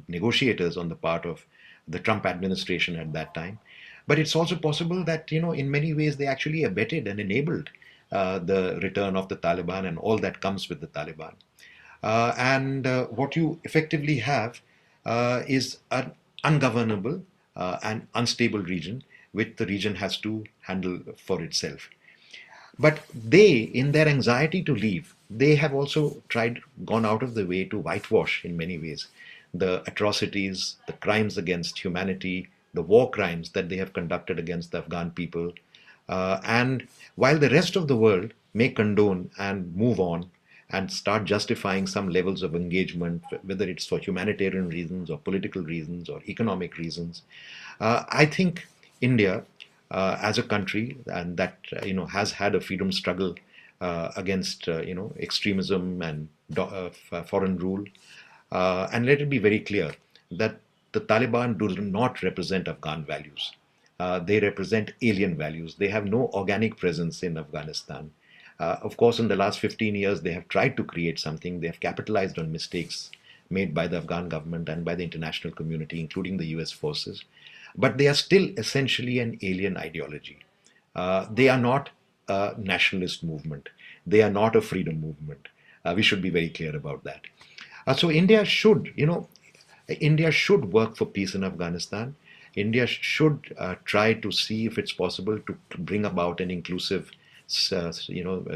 negotiators on the part of the Trump administration at that time. But it's also possible that, in many ways they actually abetted and enabled the return of the Taliban and all that comes with the Taliban. And what you effectively have is an ungovernable and unstable region, which the region has to handle for itself. But they, in their anxiety to leave, they have also gone out of the way to whitewash in many ways the atrocities, the crimes against humanity, the war crimes that they have conducted against the Afghan people. And while the rest of the world may condone and move on and start justifying some levels of engagement, whether it's for humanitarian reasons or political reasons or economic reasons, I think India, as a country, and that has had a freedom struggle against extremism and foreign rule, and let it be very clear that the Taliban do not represent Afghan values. They represent alien values. They have no organic presence in Afghanistan. Of course, in the last 15 years, they have tried to create something. They have capitalized on mistakes made by the Afghan government and by the international community, including the US forces. But they are still essentially an alien ideology. They are not a nationalist movement. They are not a freedom movement. We should be very clear about that. So India should work for peace in Afghanistan. India should try to see if it's possible to bring about an inclusive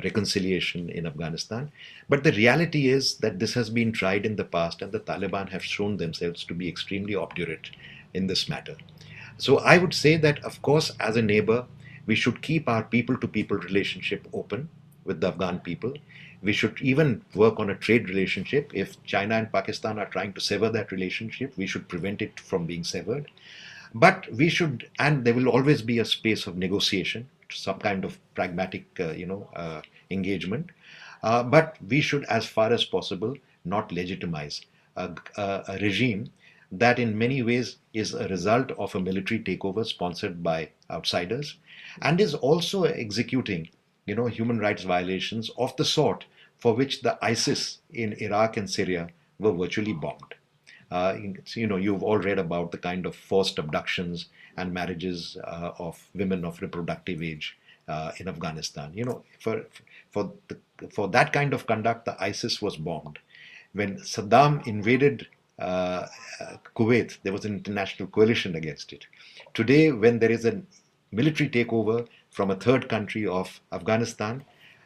reconciliation in Afghanistan. But the reality is that this has been tried in the past, and the Taliban have shown themselves to be extremely obdurate in this matter. So I would say that, of course, as a neighbor, we should keep our people-to-people relationship open with the Afghan people. We should even work on a trade relationship. If China and Pakistan are trying to sever that relationship, we should prevent it from being severed. But we should, and there will always be a space of negotiation, some kind of pragmatic, engagement. But we should, as far as possible, not legitimize a regime that in many ways is a result of a military takeover sponsored by outsiders and is also executing, human rights violations of the sort for which the ISIS in Iraq and Syria were virtually bombed. You've all read about the kind of forced abductions and marriages of women of reproductive age in Afghanistan. For that kind of conduct, the ISIS was bombed. When Saddam invaded Kuwait, there was an international coalition against it. Today, when there is a military takeover from a third country of Afghanistan,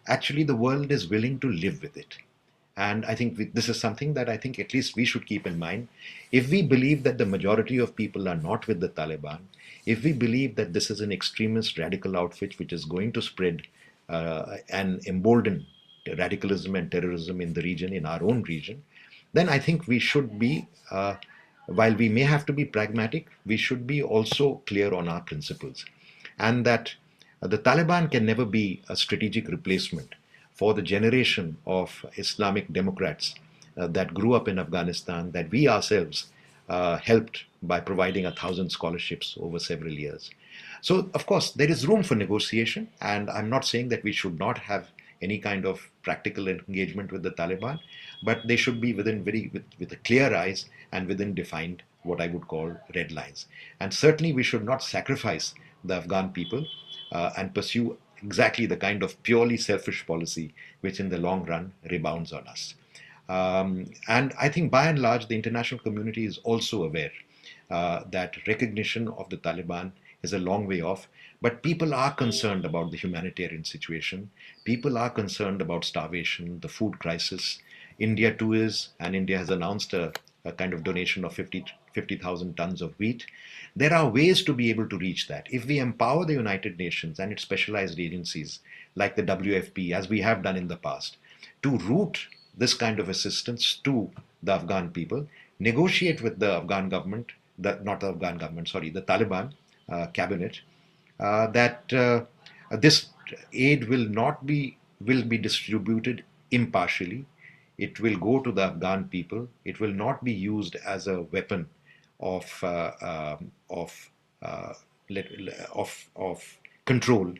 actually the world is willing to live with it. And I think this is something that I think at least we should keep in mind. If we believe that the majority of people are not with the Taliban, if we believe that this is an extremist radical outfit which is going to spread and embolden radicalism and terrorism in the region, in our own region, then I think we should be, while we may have to be pragmatic, we should be also clear on our principles. And that the Taliban can never be a strategic replacement for the generation of Islamic Democrats that grew up in Afghanistan, that we ourselves helped by providing 1,000 scholarships over several years. So, of course, there is room for negotiation, and I'm not saying that we should not have any kind of practical engagement with the Taliban, but they should be with a clear eyes and within defined, what I would call, red lines. And certainly we should not sacrifice the Afghan people and pursue exactly the kind of purely selfish policy which in the long run rebounds on us. And I think by and large the international community is also aware that recognition of the Taliban is a long way off. But people are concerned about the humanitarian situation. People are concerned about starvation, the food crisis. India too is, and India has announced a kind of donation of 50,000 tons of wheat. There are ways to be able to reach that. If we empower the United Nations and its specialized agencies like the WFP, as we have done in the past, to route this kind of assistance to the Afghan people, negotiate with the Afghan government, not the Afghan government, sorry, the Taliban cabinet, that this aid will be distributed impartially. It will go to the Afghan people. It will not be used as a weapon of of uh, of control,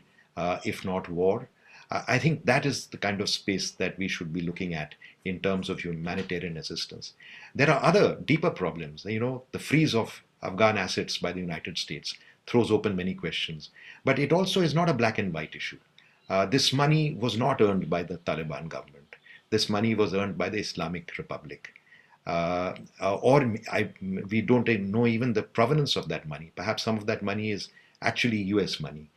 if not war. I think that is the kind of space that we should be looking at in terms of humanitarian assistance. There are other deeper problems. The freeze of Afghan assets by the United States throws open many questions. But it also is not a black and white issue. This money was not earned by the Taliban government. This money was earned by the Islamic Republic. We don't know even the provenance of that money. Perhaps some of that money is actually US money.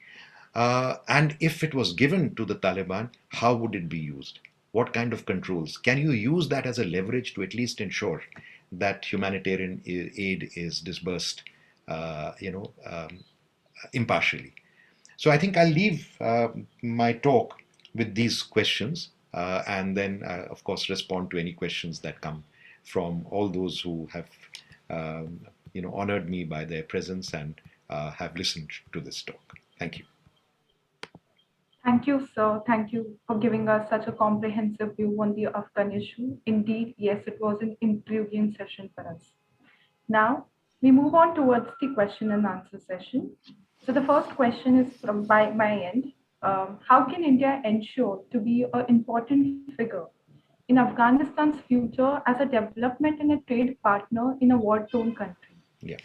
And if it was given to the Taliban, how would it be used? What kind of controls? Can you use that as a leverage to at least ensure that humanitarian aid is disbursed, impartially? So I think I'll leave my talk with these questions, and then, of course, respond to any questions that come from all those who have, honored me by their presence and have listened to this talk. Thank you. Thank you, sir. Thank you for giving us such a comprehensive view on the Afghan issue. Indeed, yes, it was an intriguing session for us. Now, we move on towards the question and answer session. So the first question is from by my end. How can India ensure to be an important figure in Afghanistan's future as a development and a trade partner in a war-torn country? Yeah.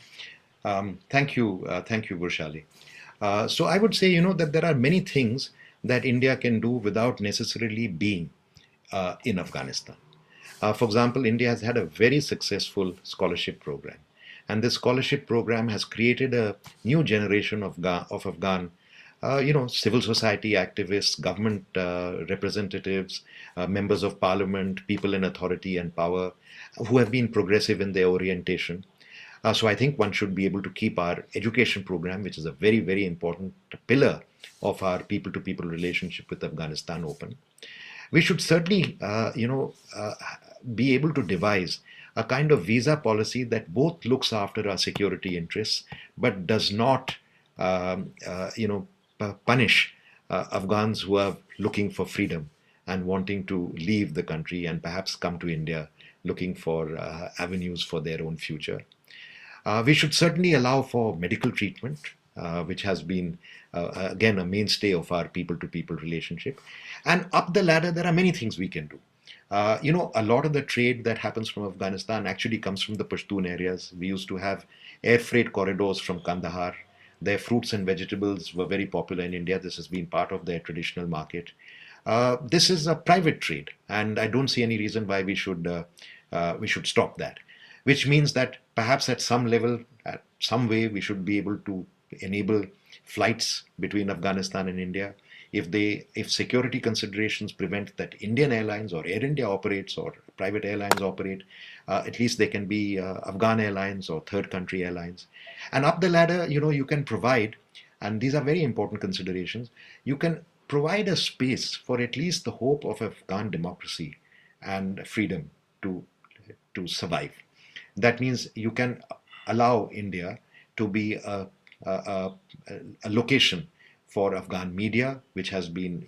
Thank you, Burshali. So I would say, that there are many things that India can do without necessarily being in Afghanistan. For example, India has had a very successful scholarship program. And this scholarship program has created a new generation of Afghan, civil society activists, government representatives, members of parliament, people in authority and power, who have been progressive in their orientation. So I think one should be able to keep our education program, which is a very, very important pillar of our people-to-people relationship with Afghanistan, open. We should certainly, be able to devise a kind of visa policy that both looks after our security interests, but does not, punish Afghans who are looking for freedom and wanting to leave the country and perhaps come to India looking for avenues for their own future. We should certainly allow for medical treatment, which has been, again, a mainstay of our people-to-people relationship. And up the ladder, there are many things we can do. A lot of the trade that happens from Afghanistan actually comes from the Pashtun areas. We used to have air freight corridors from Kandahar. Their fruits and vegetables were very popular in India. This has been part of their traditional market. This is a private trade, and I don't see any reason why we should stop that. Which means that perhaps at some level, at some way, we should be able to enable flights between Afghanistan and India. If security considerations prevent that Indian Airlines or Air India operates or private airlines operate, at least they can be Afghan Airlines or third country airlines. And up the ladder, you can provide, and these are very important considerations, you can provide a space for at least the hope of Afghan democracy and freedom to survive. That means you can allow India to be a location for Afghan media, which has been,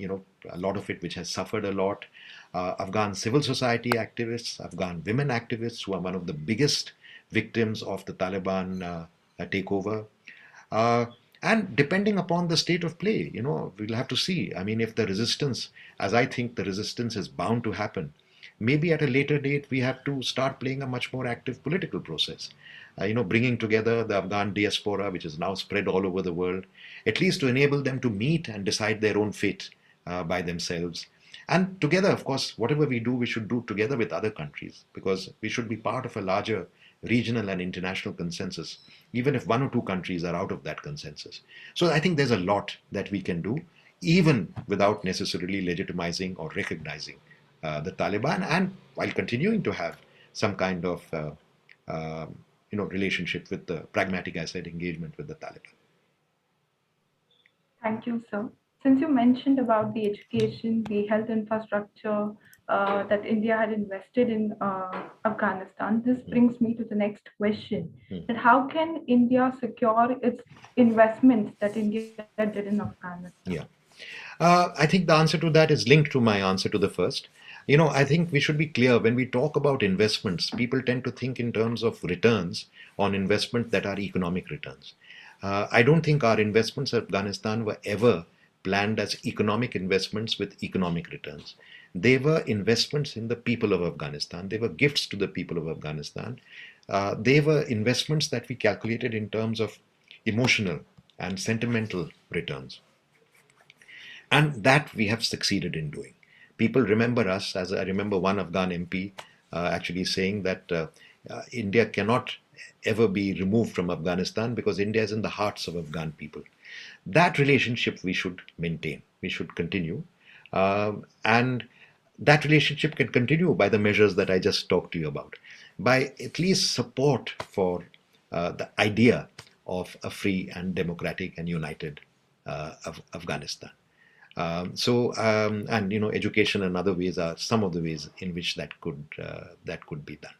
a lot of it, which has suffered a lot. Afghan civil society activists, Afghan women activists, who are one of the biggest victims of the Taliban takeover. And depending upon the state of play, we'll have to see. I mean, if the resistance, as I think the resistance is bound to happen, maybe at a later date, we have to start playing a much more active political process. Bringing together the Afghan diaspora, which is now spread all over the world, at least to enable them to meet and decide their own fate by themselves. And together, of course, whatever we do, we should do together with other countries, because we should be part of a larger regional and international consensus, even if one or two countries are out of that consensus. So I think there's a lot that we can do, even without necessarily legitimizing or recognizing the Taliban, and while continuing to have some kind of relationship with the pragmatic, I said, engagement with the Taliban. Thank you, sir. Since you mentioned about the education, the health infrastructure that India had invested in Afghanistan, this brings me to the next question: that how can India secure its investments that India did in Afghanistan? Yeah. I think the answer to that is linked to my answer to the first. I think we should be clear when we talk about investments, people tend to think in terms of returns on investment that are economic returns. I don't think our investments in Afghanistan were ever planned as economic investments with economic returns. They were investments in the people of Afghanistan. They were gifts to the people of Afghanistan. They were investments that we calculated in terms of emotional and sentimental returns. And that we have succeeded in doing. People remember us, as I remember one Afghan MP actually saying that India cannot ever be removed from Afghanistan because India is in the hearts of Afghan people. That relationship we should maintain, we should continue. And that relationship can continue by the measures that I just talked to you about, by at least support for the idea of a free and democratic and united Afghanistan. Education and other ways are some of the ways in which that could be done.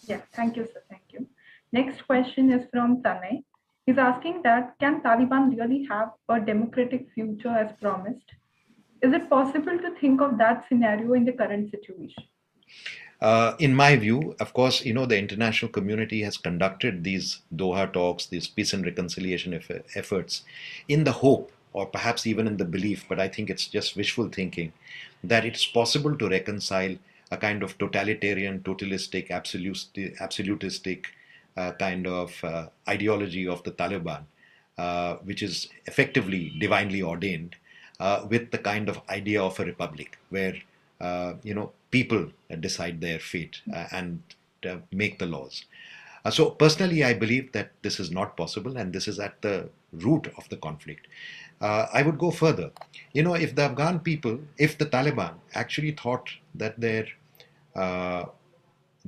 Yeah, thank you, sir. Thank you. Next question is from Tanay. He's asking that can Taliban really have a democratic future as promised? Is it possible to think of that scenario in the current situation? In my view, of course, the international community has conducted these Doha talks, these peace and reconciliation efforts in the hope, or perhaps even in the belief, but I think it's just wishful thinking, that it's possible to reconcile a kind of totalitarian, totalistic, absolutistic kind of ideology of the Taliban, which is effectively divinely ordained, with the kind of idea of a republic where people decide their fate and make the laws. So personally, I believe that this is not possible, and this is at the root of the conflict. I would go further. If the Afghan people, if the Taliban actually thought that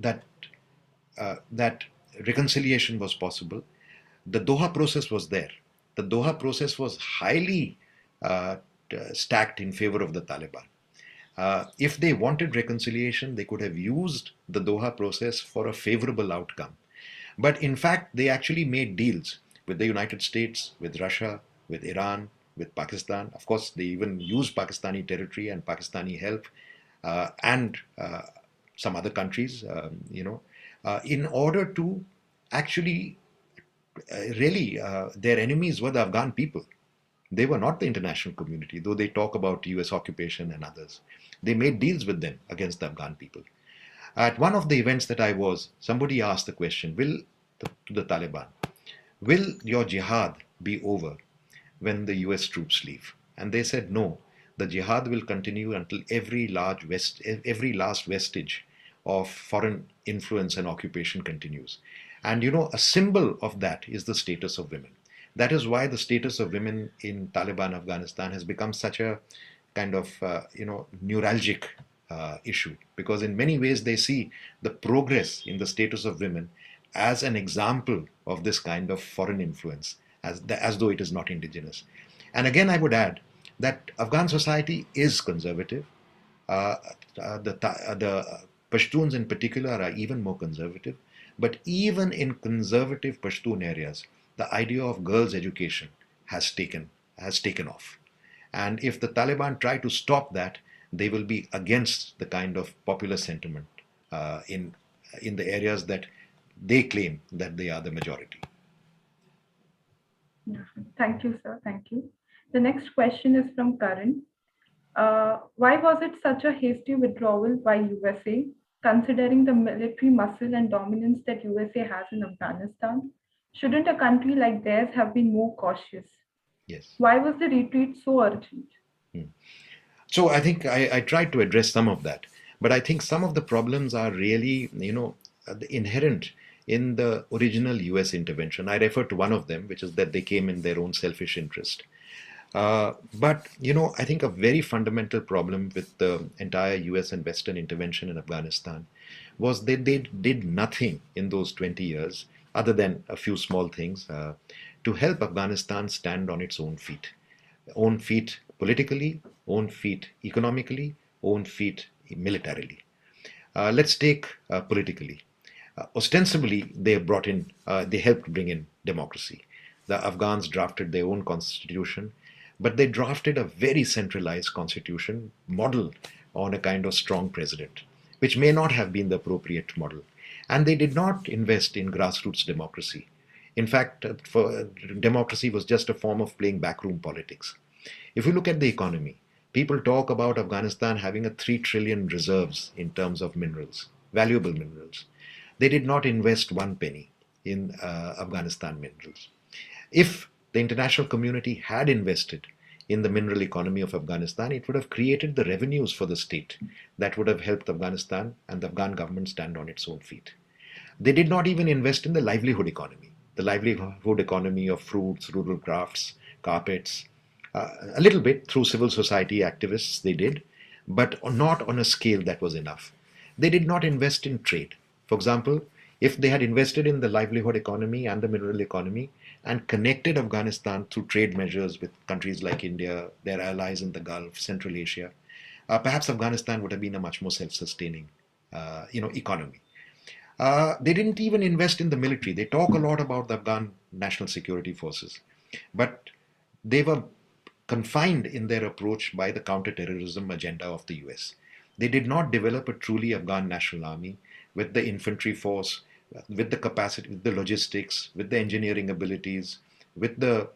that reconciliation was possible, the Doha process was there. The Doha process was highly stacked in favor of the Taliban. If they wanted reconciliation, they could have used the Doha process for a favorable outcome. But in fact, they actually made deals with the United States, with Russia, with Iran, with Pakistan. Of course, they even used Pakistani territory and Pakistani help, and some other countries, in order to actually their enemies were the Afghan people. They were not the international community, though they talk about US occupation and others. They made deals with them against the Afghan people. At one of the events that I was, somebody asked the question, to the Taliban, will your jihad be over when the US troops leave? And they said, no, the jihad will continue until every last vestige of foreign influence and occupation continues. And a symbol of that is the status of women. That is why the status of women in Taliban Afghanistan has become such a kind of neuralgic issue, because in many ways they see the progress in the status of women as an example of this kind of foreign influence, as though it is not indigenous. And again, I would add that Afghan society is conservative. The Pashtuns in particular are even more conservative. But even in conservative Pashtun areas, the idea of girls' education has taken off. And if the Taliban try to stop that, they will be against the kind of popular sentiment in the areas that they claim that they are the majority. Thank you, sir. Thank you. The next question is from Karan. Why was it such a hasty withdrawal by USA, considering the military muscle and dominance that USA has in Afghanistan? Shouldn't a country like theirs have been more cautious? Yes. Why was the retreat so urgent? So I think I tried to address some of that, but I think some of the problems are really, inherent in the original US intervention. I refer to one of them, which is that they came in their own selfish interest. But, I think a very fundamental problem with the entire US and Western intervention in Afghanistan was that they did nothing in those 20 years, other than a few small things, to help Afghanistan stand on its own feet politically, own feet economically, own feet militarily. Let's take politically. Ostensibly, they helped bring in democracy. The Afghans drafted their own constitution, but they drafted a very centralized constitution modeled on a kind of strong president, which may not have been the appropriate model. And they did not invest in grassroots democracy. In fact, democracy was just a form of playing backroom politics. If you look at the economy, people talk about Afghanistan having a 3 trillion reserves in terms of minerals, valuable minerals. They did not invest one penny in Afghanistan minerals. If the international community had invested in the mineral economy of Afghanistan, it would have created the revenues for the state that would have helped Afghanistan and the Afghan government stand on its own feet. They did not even invest in the livelihood economy of fruits, rural crafts, carpets. A little bit through civil society activists they did, but not on a scale that was enough. They did not invest in trade. For example, if they had invested in the livelihood economy and the mineral economy and connected Afghanistan through trade measures with countries like India, their allies in the Gulf, Central Asia, perhaps Afghanistan would have been a much more self-sustaining, economy. They didn't even invest in the military. They talk a lot about the Afghan National Security Forces, but they were confined in their approach by the counterterrorism agenda of the US. They did not develop a truly Afghan national army with the infantry force, with the capacity, with the logistics, with the engineering abilities, with the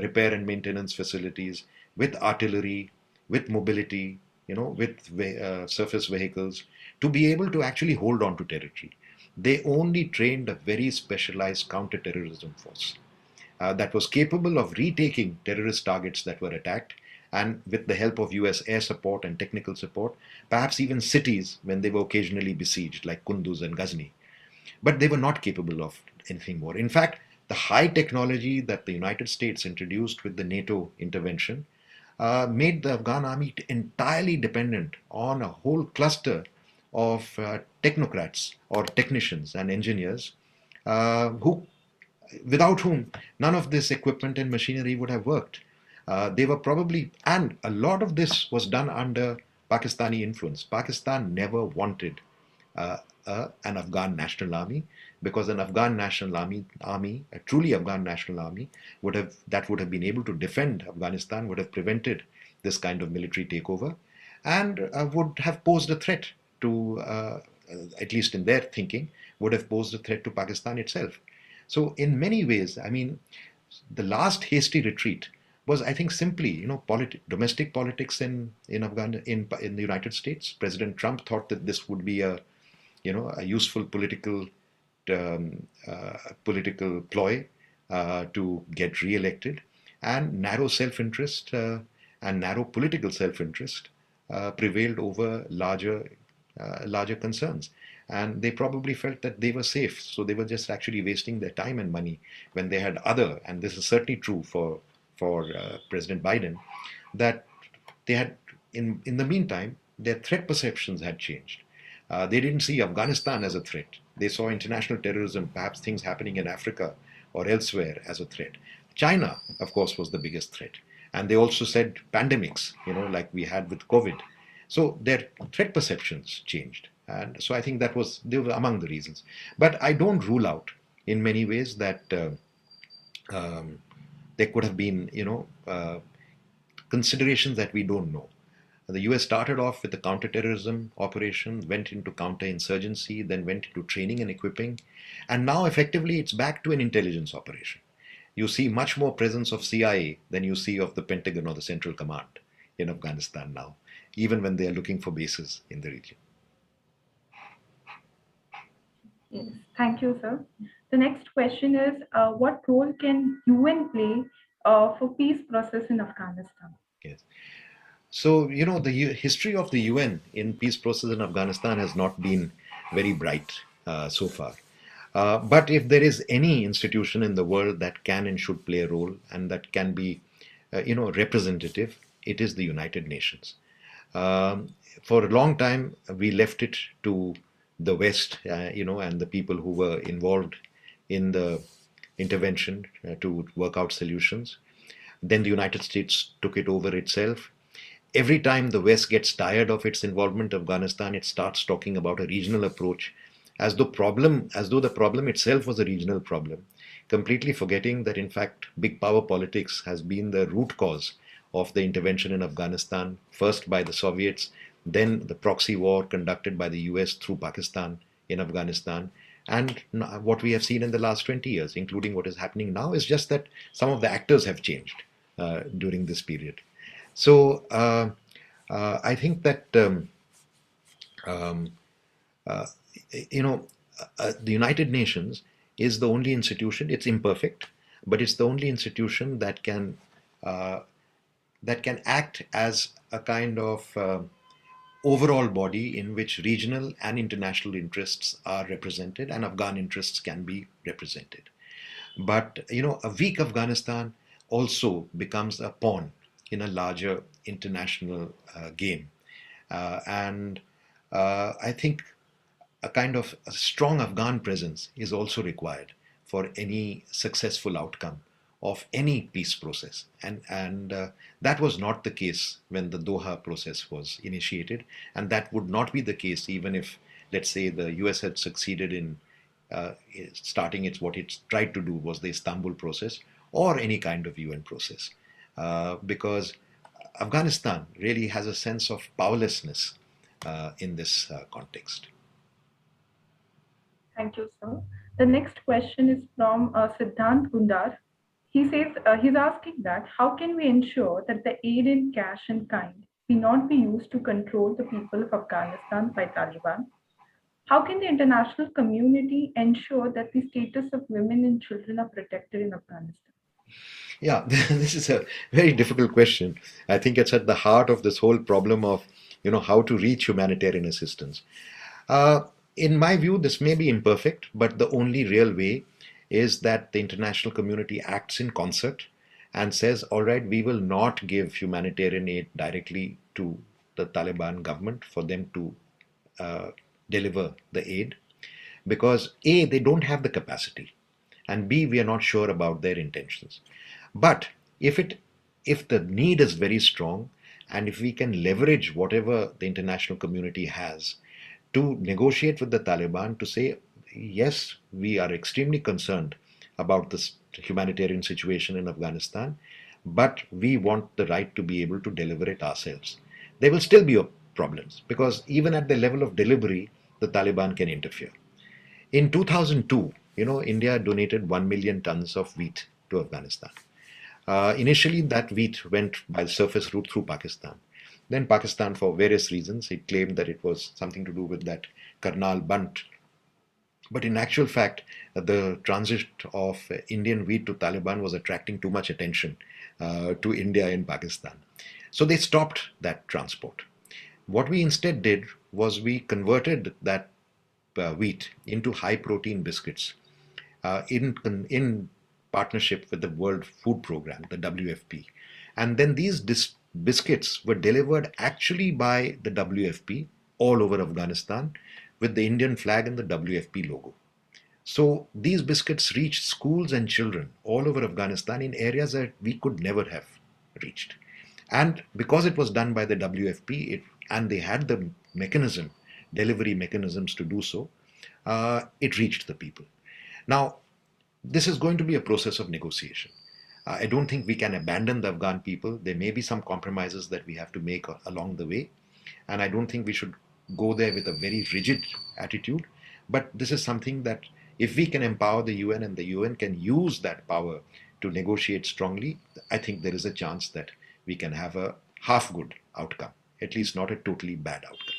repair and maintenance facilities, with artillery, with mobility, with surface vehicles, to be able to actually hold on to territory. They only trained a very specialized counterterrorism force that was capable of retaking terrorist targets that were attacked, and with the help of US air support and technical support, perhaps even cities when they were occasionally besieged, like Kunduz and Ghazni. But they were not capable of anything more. In fact, the high technology that the United States introduced with the NATO intervention made the Afghan army entirely dependent on a whole cluster of technocrats or technicians and engineers without whom none of this equipment and machinery would have worked. They were probably, and a lot of this was done under Pakistani influence. Pakistan never wanted an Afghan national army, because an Afghan national army, a truly Afghan national army, would have been able to defend Afghanistan, would have prevented this kind of military takeover, and would have posed a threat to, at least in their thinking, would have posed a threat to Pakistan itself. So in many ways, I mean, the last hasty retreat was, I think, simply, domestic politics in the United States. President Trump thought that this would be a useful political ploy to get re-elected, and narrow self-interest and narrow political self-interest prevailed over larger concerns. And they probably felt that they were safe, so they were just actually wasting their time and money when they had other, and this is certainly true for President Biden, that they had, in the meantime, their threat perceptions had changed. They didn't see Afghanistan as a threat. They saw international terrorism, perhaps things happening in Africa or elsewhere, as a threat. China, of course, was the biggest threat. And they also said pandemics, like we had with COVID. So their threat perceptions changed. And so I think they were among the reasons. But I don't rule out, in many ways, that there could have been, considerations that we don't know. The US started off with the counterterrorism operation, went into counterinsurgency, then went into training and equipping, and now effectively it's back to an intelligence operation. You see much more presence of CIA than you see of the Pentagon or the Central Command in Afghanistan now, even when they are looking for bases in the region. Yes, thank you, sir. The next question is, what role can UN play for peace process in Afghanistan? Yes. So, the history of the UN in peace process in Afghanistan has not been very bright. so far. But if there is any institution in the world that can and should play a role and that can be, representative, it is the United Nations. For a long time, we left it to the West, and the people who were involved in the intervention to work out solutions. Then the United States took it over itself. Every time the West gets tired of its involvement in Afghanistan, it starts talking about a regional approach, as though the problem itself was a regional problem, completely forgetting that in fact big power politics has been the root cause of the intervention in Afghanistan, first by the Soviets, then the proxy war conducted by the US through Pakistan in Afghanistan. And what we have seen in the last 20 years, including what is happening now, is just that some of the actors have changed during this period. So I think that the United Nations is the only institution. It's imperfect, but it's the only institution that can act as a kind of overall body in which regional and international interests are represented, and Afghan interests can be represented. But a weak Afghanistan also becomes a pawn in a larger international game, and I think a kind of a strong Afghan presence is also required for any successful outcome of any peace process. And that was not the case when the Doha process was initiated. And that would not be the case even if, let's say, the US had succeeded in starting what it tried to do was the Istanbul process or any kind of UN process. Because Afghanistan really has a sense of powerlessness in this context. Thank you, sir. The next question is from Siddhant Gundar. He says he's asking that how can we ensure that the aid in cash and kind be not be used to control the people of Afghanistan by Taliban? How can the international community ensure that the status of women and children are protected in Afghanistan? Yeah, this is a very difficult question. I think it's at the heart of this whole problem of, how to reach humanitarian assistance. In my view, this may be imperfect, but the only real way is that the international community acts in concert and says, all right, we will not give humanitarian aid directly to the Taliban government for them to deliver the aid, because A, they don't have the capacity, and B, we are not sure about their intentions. But if the need is very strong, and if we can leverage whatever the international community has to negotiate with the Taliban to say, yes, we are extremely concerned about this humanitarian situation in Afghanistan, but we want the right to be able to deliver it ourselves. There will still be problems, because even at the level of delivery, the Taliban can interfere. In 2002, India donated 1 million tons of wheat to Afghanistan. Initially, that wheat went by surface route through Pakistan. Then Pakistan, for various reasons, it claimed that it was something to do with that Karnal Bunt. But in actual fact, the transit of Indian wheat to Taliban was attracting too much attention to India and Pakistan. So they stopped that transport. What we instead did was we converted that wheat into high protein biscuits in partnership with the World Food Program, the WFP. And then these biscuits were delivered actually by the WFP all over Afghanistan with the Indian flag and the WFP logo. So these biscuits reached schools and children all over Afghanistan in areas that we could never have reached. And because it was done by the WFP and they had the delivery mechanisms to do so, it reached the people. Now, this is going to be a process of negotiation. I don't think we can abandon the Afghan people. There may be some compromises that we have to make along the way. And I don't think we should go there with a very rigid attitude. But this is something that if we can empower the UN and the UN can use that power to negotiate strongly, I think there is a chance that we can have a half good outcome, at least not a totally bad outcome.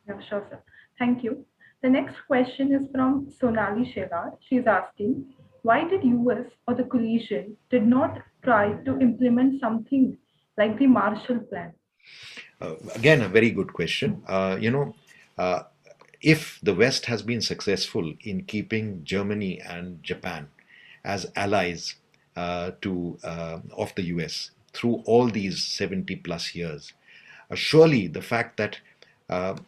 Yeah, sure, sir. Thank you. The next question is from Sonali Shelar. She's asking, why did US or the coalition did not try to implement something like the Marshall Plan? Again, a very good question. if the West has been successful in keeping Germany and Japan as allies of the US through all these 70 plus years, surely the fact that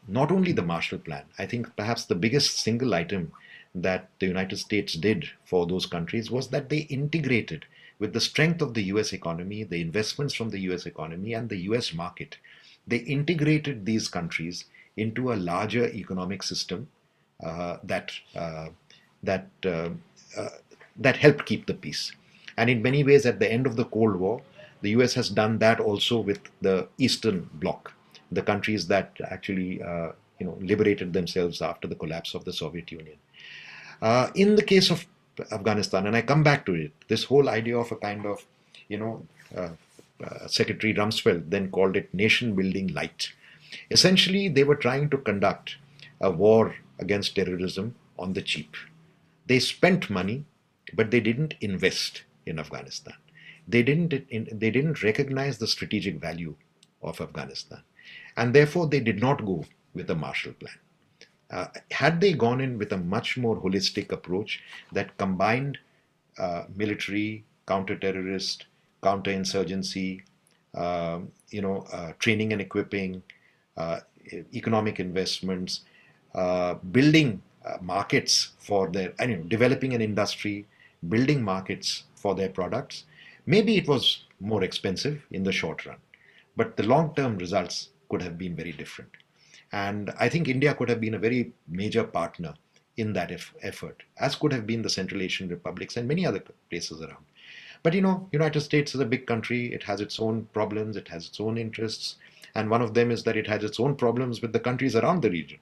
not only the Marshall Plan, I think perhaps the biggest single item that the United States did for those countries was that they integrated with the strength of the US economy, the investments from the US economy, and the US market. They integrated these countries into a larger economic system that that uh, uh, that helped keep the peace. And in many ways, at the end of the Cold War, the US has done that also with the Eastern Bloc, the countries that actually liberated themselves after the collapse of the Soviet Union. In the case of Afghanistan, and I come back to it, this whole idea of a kind of, you know, uh, Secretary Rumsfeld then called it nation building light. Essentially, they were trying to conduct a war against terrorism on the cheap. They spent money, but they didn't invest in Afghanistan. They didn't recognize the strategic value of Afghanistan, and therefore they did not go with a Marshall Plan. Had they gone in with a much more holistic approach that combined military, counter-terrorist, counter-insurgency, training and equipping, economic investments, building markets for their, developing an industry, building markets for their products, maybe it was more expensive in the short run, but the long-term results could have been very different. And I think India could have been a very major partner in that effort, as could have been the Central Asian republics and many other places around. But United States is a big country. It has its own problems. It has its own interests. And one of them is that it has its own problems with the countries around the region.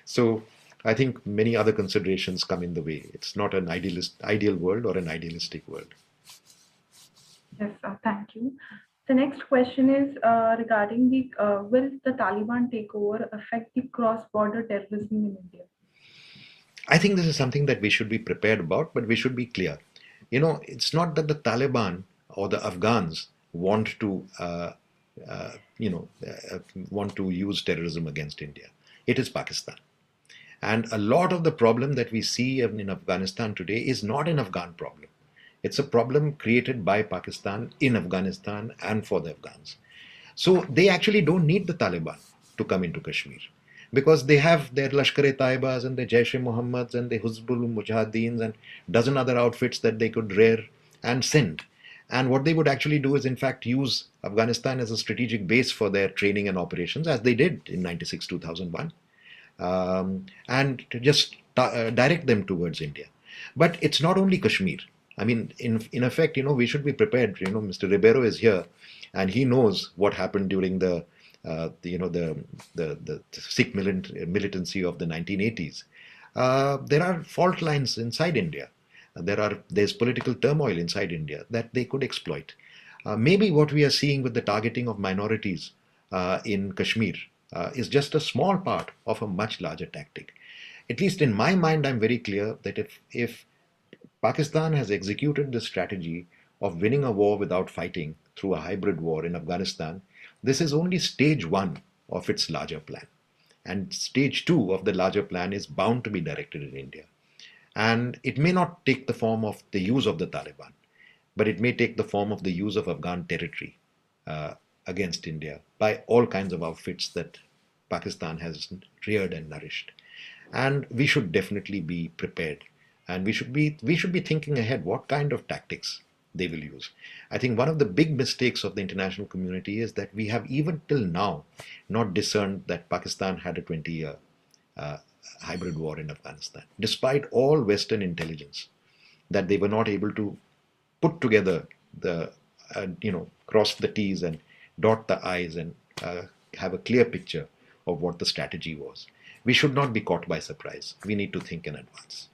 So I think many other considerations come in the way. It's not an ideal world or an idealistic world. Yes, thank you. The next question is regarding will the Taliban takeover affect the cross-border terrorism in India? I think this is something that we should be prepared about, but we should be clear. It's not that the Taliban or the Afghans want to, want to use terrorism against India. It is Pakistan. And a lot of the problem that we see in Afghanistan today is not an Afghan problem. It's a problem created by Pakistan in Afghanistan and for the Afghans. So they actually don't need the Taliban to come into Kashmir, because they have their Lashkar-e-Taibas and the Jaish-e-Mohammeds and the Hizbul Mujahideen and dozen other outfits that they could rear and send. And what they would actually do is, in fact, use Afghanistan as a strategic base for their training and operations, as they did in 96-2001, and to just direct them towards India. But it's not only Kashmir. I mean, in effect, we should be prepared. Mr. Ribeiro is here, and he knows what happened during the Sikh militancy of the 1980s. There are fault lines inside India. There's political turmoil inside India that they could exploit. Maybe what we are seeing with the targeting of minorities in Kashmir is just a small part of a much larger tactic. At least in my mind, I'm very clear that if Pakistan has executed the strategy of winning a war without fighting through a hybrid war in Afghanistan, this is only stage one of its larger plan. And stage two of the larger plan is bound to be directed in India. And it may not take the form of the use of the Taliban, but it may take the form of the use of Afghan territory against India by all kinds of outfits that Pakistan has reared and nourished. And we should definitely be prepared. And we should be thinking ahead what kind of tactics they will use. I think one of the big mistakes of the international community is that we have even till now not discerned that Pakistan had a 20-year hybrid war in Afghanistan, despite all Western intelligence, that they were not able to put together the, cross the T's and dot the I's and have a clear picture of what the strategy was. We should not be caught by surprise. We need to think in advance.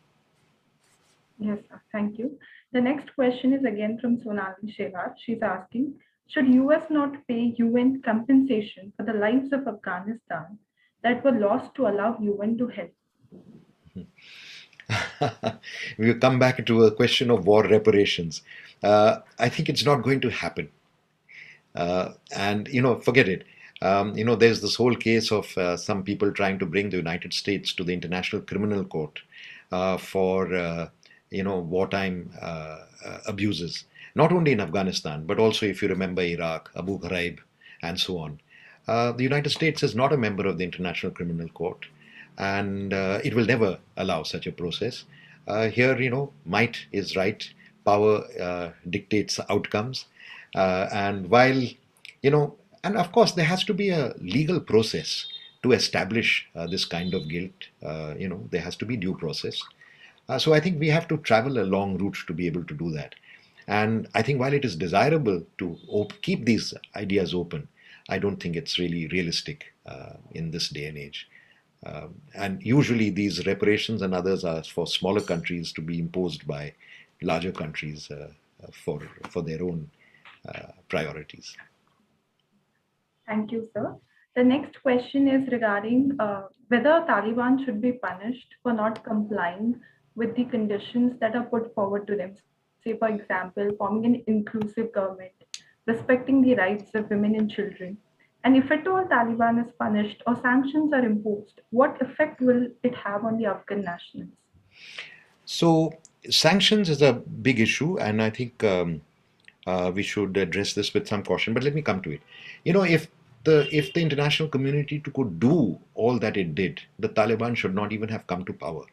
Yes, thank you. The next question is again from Sonali Shevar. She's asking, should US not pay UN compensation for the lives of Afghanistan that were lost to allow UN to help? We come back to a question of war reparations. I think it's not going to happen. And, forget it. There's this whole case of some people trying to bring the United States to the International Criminal Court for wartime abuses, not only in Afghanistan, but also, if you remember, Iraq, Abu Ghraib, and so on. The United States is not a member of the International Criminal Court, and it will never allow such a process. Here, might is right, power dictates outcomes, and while, and of course, there has to be a legal process to establish this kind of guilt. There has to be due process. So I think we have to travel a long route to be able to do that. And I think while it is desirable to keep these ideas open, I don't think it's really realistic in this day and age. And usually these reparations and others are for smaller countries to be imposed by larger countries for their own priorities. Thank you, sir. The next question is regarding whether Taliban should be punished for not complying with the conditions that are put forward to them. Say, for example, forming an inclusive government, respecting the rights of women and children. And if at all Taliban is punished or sanctions are imposed, what effect will it have on the Afghan nationals? So sanctions is a big issue, and I think we should address this with some caution. But let me come to it. If the international community could do all that it did, the Taliban should not even have come to power.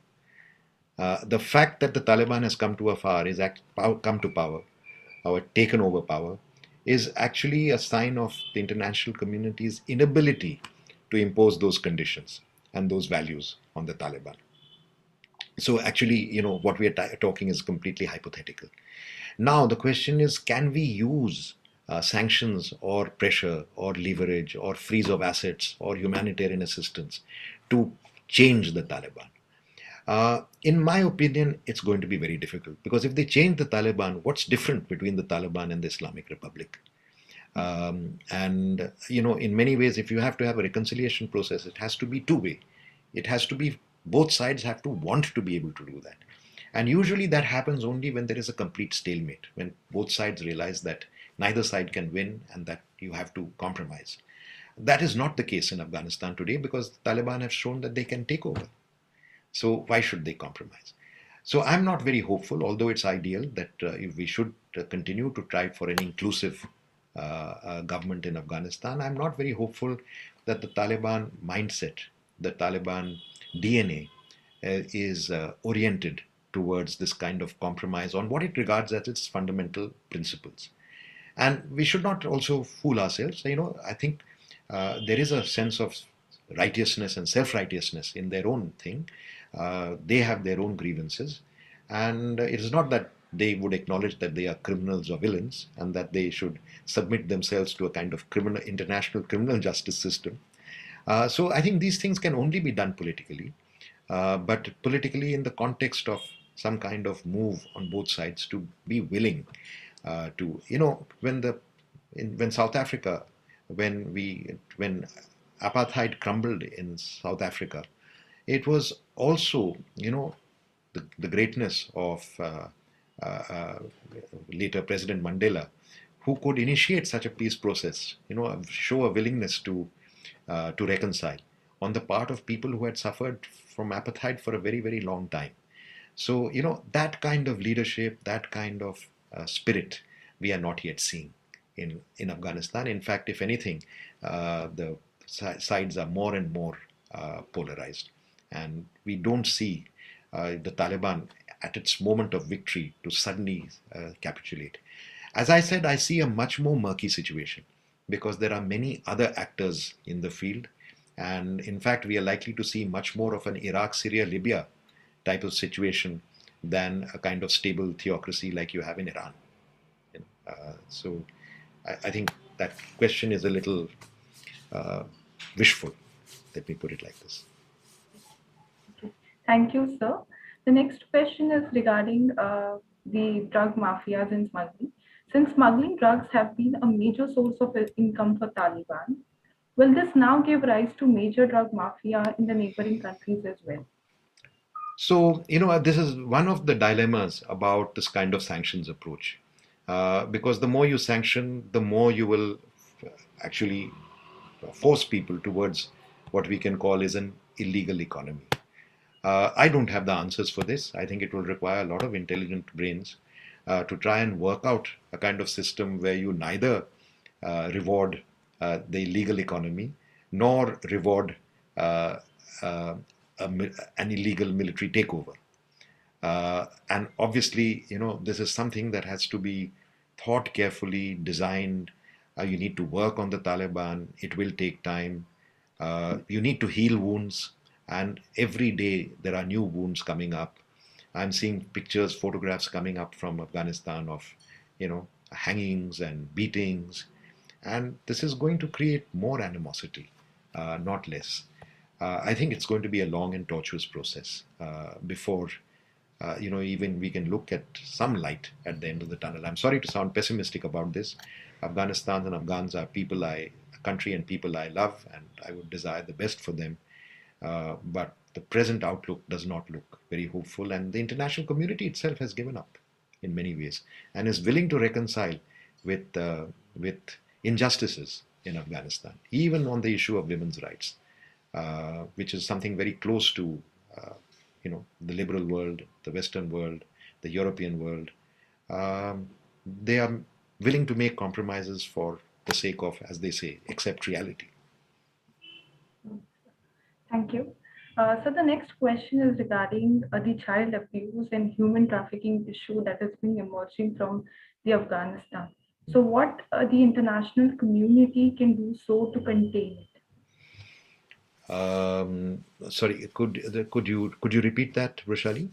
The fact that the Taliban has come to power or taken over power is actually a sign of the international community's inability to impose those conditions and those values on the Taliban. So actually, what we are talking is completely hypothetical. Now, the question is, can we use sanctions or pressure or leverage or freeze of assets or humanitarian assistance to change the Taliban? In my opinion, it's going to be very difficult, because if they change the Taliban, what's different between the Taliban and the Islamic Republic? In many ways, if you have to have a reconciliation process, it has to be two-way. It has to be, both sides have to want to be able to do that. And usually that happens only when there is a complete stalemate, when both sides realize that neither side can win and that you have to compromise. That is not the case in Afghanistan today, because the Taliban have shown that they can take over. So why should they compromise? So I'm not very hopeful, although it's ideal that if we should continue to try for an inclusive government in Afghanistan. I'm not very hopeful that the Taliban mindset, the Taliban DNA is oriented towards this kind of compromise on what it regards as its fundamental principles. And we should not also fool ourselves. I think there is a sense of righteousness and self-righteousness in their own thing. They have their own grievances. And it is not that they would acknowledge that they are criminals or villains and that they should submit themselves to a kind of international criminal justice system. So I think these things can only be done politically, but politically in the context of some kind of move on both sides to be willing to, when South Africa, when apartheid crumbled in South Africa, it was also, the greatness of later President Mandela, who could initiate such a peace process, show a willingness to reconcile on the part of people who had suffered from apartheid for a very, very long time. So, that kind of leadership, that kind of spirit, we are not yet seeing in Afghanistan. In fact, if anything, the sides are more and more polarized. And we don't see the Taliban at its moment of victory to suddenly capitulate. As I said, I see a much more murky situation because there are many other actors in the field. And in fact, we are likely to see much more of an Iraq, Syria, Libya type of situation than a kind of stable theocracy like you have in Iran. So I think that question is a little wishful. Let me put it like this. Thank you, sir. The next question is regarding the drug mafias and smuggling. Since smuggling drugs have been a major source of income for Taliban, will this now give rise to major drug mafia in the neighboring countries as well? So, this is one of the dilemmas about this kind of sanctions approach. Because the more you sanction, the more you will actually force people towards what we can call is an illegal economy. I don't have the answers for this. I think it will require a lot of intelligent brains to try and work out a kind of system where you neither reward the illegal economy nor reward uh, uh, an illegal military takeover. And obviously, this is something that has to be thought carefully, designed. You need to work on the Taliban. It will take time. You need to heal wounds. And every day there are new wounds coming up. I'm seeing pictures, photographs coming up from Afghanistan of, hangings and beatings. And this is going to create more animosity, not less. I think it's going to be a long and tortuous process before even we can look at some light at the end of the tunnel. I'm sorry to sound pessimistic about this. Afghanistan and Afghans are a country and people I love, and I would desire the best for them. But the present outlook does not look very hopeful, and the international community itself has given up in many ways and is willing to reconcile with injustices in Afghanistan, even on the issue of women's rights, which is something very close to the liberal world, the Western world, the European world. They are willing to make compromises for the sake of, as they say, accept reality. Thank you. So the next question is regarding the child abuse and human trafficking issue that has been emerging from the Afghanistan. So what the international community can do so to contain it? Sorry, could you repeat that, Roshali?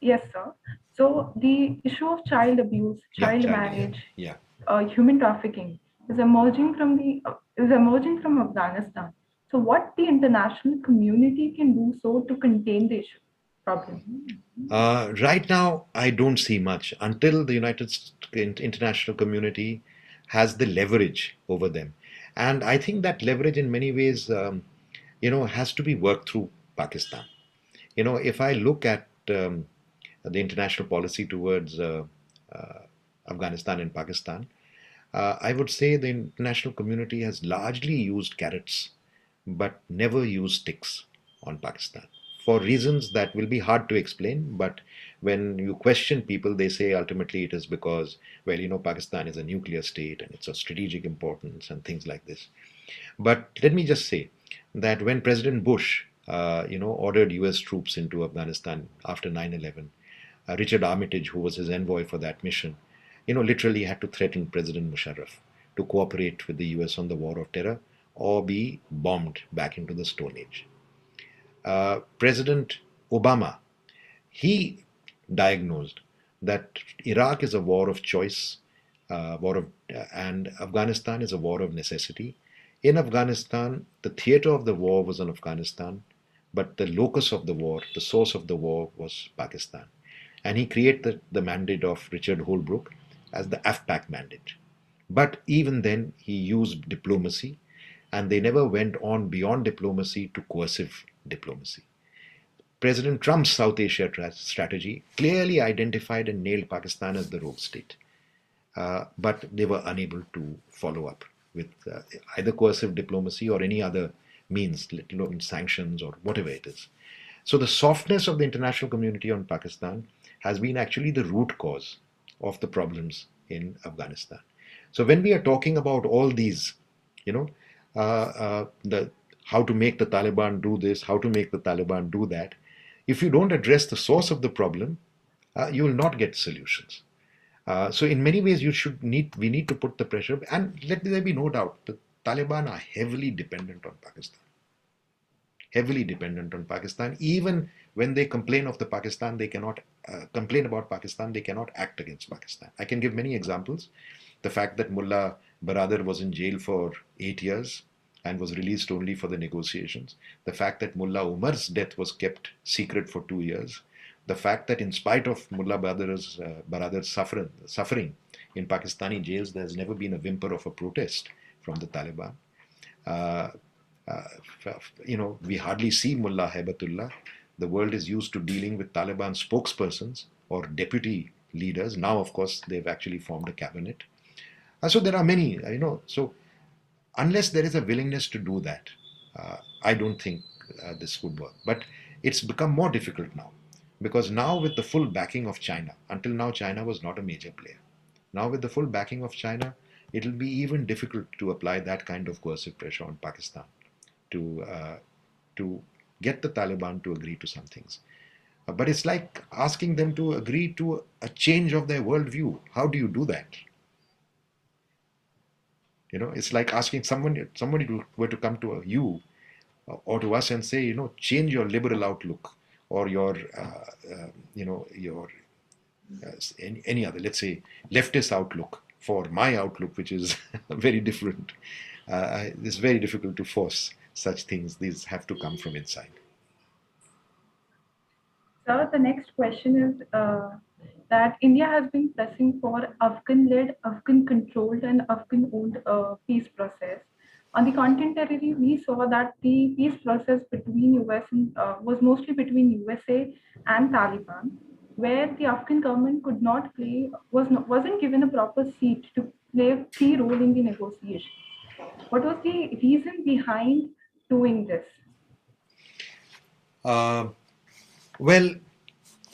Yes, sir. So the issue of child abuse, child marriage, human trafficking is emerging from Afghanistan. So what the international community can do so to contain the issue problem? Right now, I don't see much until the international community has the leverage over them. And I think that leverage in many ways, has to be worked through Pakistan. If I look at the international policy towards Afghanistan and Pakistan, I would say the international community has largely used carrots, but never used sticks on Pakistan for reasons that will be hard to explain. But when you question people, they say ultimately it is because, Pakistan is a nuclear state and it's of strategic importance and things like this. But let me just say that when President Bush, ordered US troops into Afghanistan after 9/11, Richard Armitage, who was his envoy for that mission, literally had to threaten President Musharraf to cooperate with the US on the war of terror or be bombed back into the Stone Age. President Obama, he diagnosed that Iraq is a war of choice, and Afghanistan is a war of necessity. In Afghanistan, the theater of the war was in Afghanistan, but the locus of the war, the source of the war, was Pakistan. And he created the mandate of Richard Holbrooke as the AFPAC mandate. But even then, he used diplomacy, and they never went on beyond diplomacy to coercive diplomacy. President Trump's South Asia strategy clearly identified and nailed Pakistan as the rogue state, but they were unable to follow up with either coercive diplomacy or any other means, sanctions or whatever it is. So the softness of the international community on Pakistan has been actually the root cause of the problems in Afghanistan. So when we are talking about all these, how to make the Taliban do this, how to make the Taliban do that, if you don't address the source of the problem, you will not get solutions. So in many ways, we need to put the pressure, and let there be no doubt, the Taliban are heavily dependent on Pakistan. Heavily dependent on Pakistan. Even when they complain of Pakistan, they cannot complain about Pakistan, they cannot act against Pakistan. I can give many examples. The fact that Mullah Baradar was in jail for 8 years and was released only for the negotiations. The fact that Mullah Umar's death was kept secret for 2 years. The fact that in spite of Mullah Baradar's suffering in Pakistani jails, there has never been a whimper of a protest from the Taliban. We hardly see Mullah Haibatullah. The world is used to dealing with Taliban spokespersons or deputy leaders. Now, of course, they've actually formed a cabinet. So there are many, So unless there is a willingness to do that, I don't think this would work. But it's become more difficult now, because now with the full backing of China, until now China was not a major player. Now with the full backing of China, it'll be even difficult to apply that kind of coercive pressure on Pakistan to get the Taliban to agree to some things. But it's like asking them to agree to a change of their worldview. How do you do that? It's like asking somebody were to come to you or to us and say, change your liberal outlook or your, any other, let's say, leftist outlook for my outlook, which is very different. It's very difficult to force such things. These have to come from inside. Sir, the next question is that India has been pressing for Afghan-led, Afghan-controlled, and Afghan-owned peace process. On the contrary, we saw that the peace process between US and was mostly between USA and Taliban, where the Afghan government could not play wasn't given a proper seat to play a key role in the negotiations. What was the reason behind doing this? Well,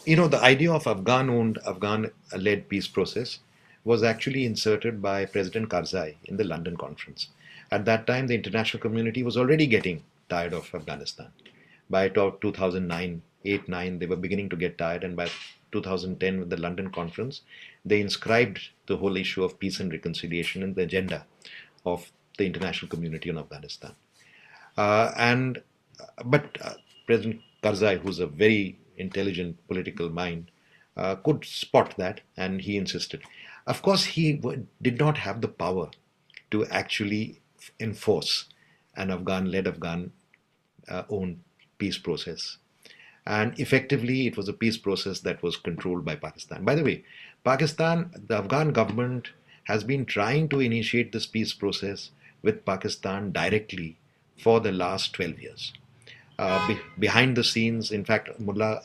the idea of Afghan-owned, Afghan-led peace process was actually inserted by President Karzai in the London conference. At that time, the international community was already getting tired of Afghanistan. By 2009, 8-9, they were beginning to get tired, and by 2010, with the London conference, they inscribed the whole issue of peace and reconciliation in the agenda of the international community on Afghanistan. But President Karzai, who's a very intelligent political mind, could spot that, and he insisted. Of course, he did not have the power to actually enforce an Afghan-led, Afghan-owned peace process. And effectively, it was a peace process that was controlled by Pakistan. By the way, Pakistan, the Afghan government has been trying to initiate this peace process with Pakistan directly for the last 12 years. Behind the scenes, in fact, Mullah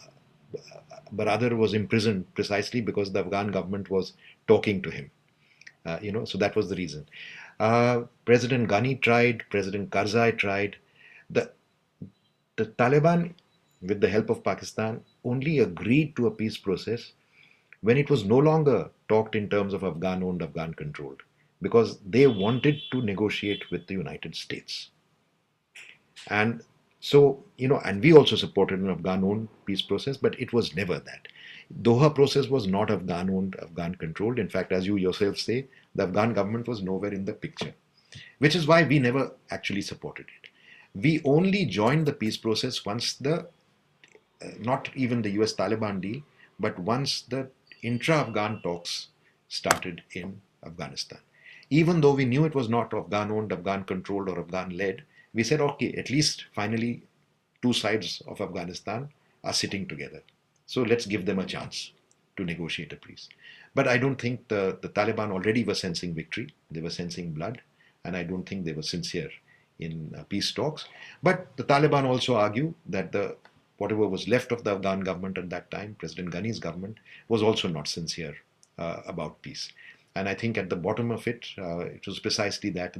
Baradar was imprisoned precisely because the Afghan government was talking to him. So that was the reason. President Ghani tried, President Karzai tried. The Taliban, with the help of Pakistan, only agreed to a peace process when it was no longer talked in terms of Afghan-owned, Afghan-controlled, because they wanted to negotiate with the United States. And so, and we also supported an Afghan-owned peace process, but it was never that. Doha process was not Afghan-owned, Afghan-controlled. In fact, as you yourself say, the Afghan government was nowhere in the picture, which is why we never actually supported it. We only joined the peace process once not even the US Taliban deal, but once the intra-Afghan talks started in Afghanistan. Even though we knew it was not Afghan-owned, Afghan-controlled, or Afghan-led, we said, okay, at least finally two sides of Afghanistan are sitting together. So let's give them a chance to negotiate a peace. But I don't think the Taliban already were sensing victory. They were sensing blood, and I don't think they were sincere in peace talks. But the Taliban also argue that whatever was left of the Afghan government at that time, President Ghani's government, was also not sincere about peace. And I think at the bottom of it, it was precisely that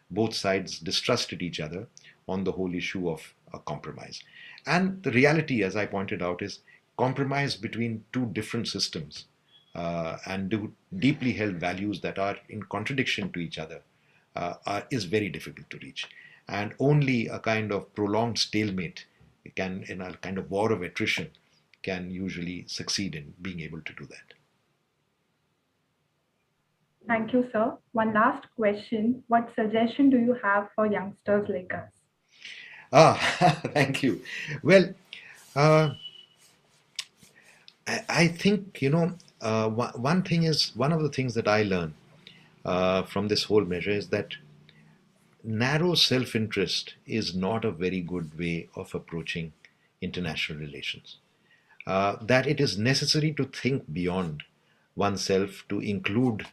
both sides distrusted each other on the whole issue of a compromise. And the reality, as I pointed out, is compromise between two different systems and deeply held values that are in contradiction to each other is very difficult to reach. And only a kind of prolonged stalemate in a kind of war of attrition, can usually succeed in being able to do that. Thank you, sir. One last question. What suggestion do you have for youngsters like us? Thank you. Well, I think, one of the things that I learned from this whole measure is that narrow self-interest is not a very good way of approaching international relations. That it is necessary to think beyond oneself to include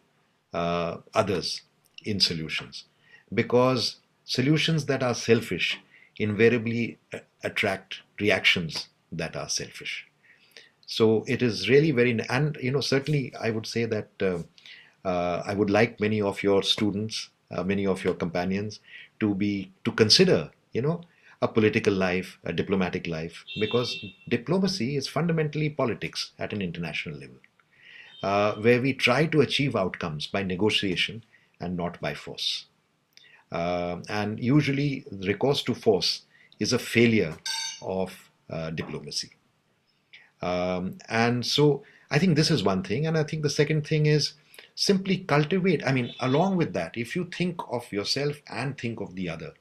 others in solutions, because solutions that are selfish invariably attract reactions that are selfish. So it is really and certainly I would say that I would like many of your students many of your companions, to consider, a political life, a diplomatic life, because diplomacy is fundamentally politics at an international level, where we try to achieve outcomes by negotiation and not by force. And usually, recourse to force is a failure of diplomacy. And so I think this is one thing. And I think the second thing is simply cultivate. I mean, along with that, if you think of yourself and think of the other,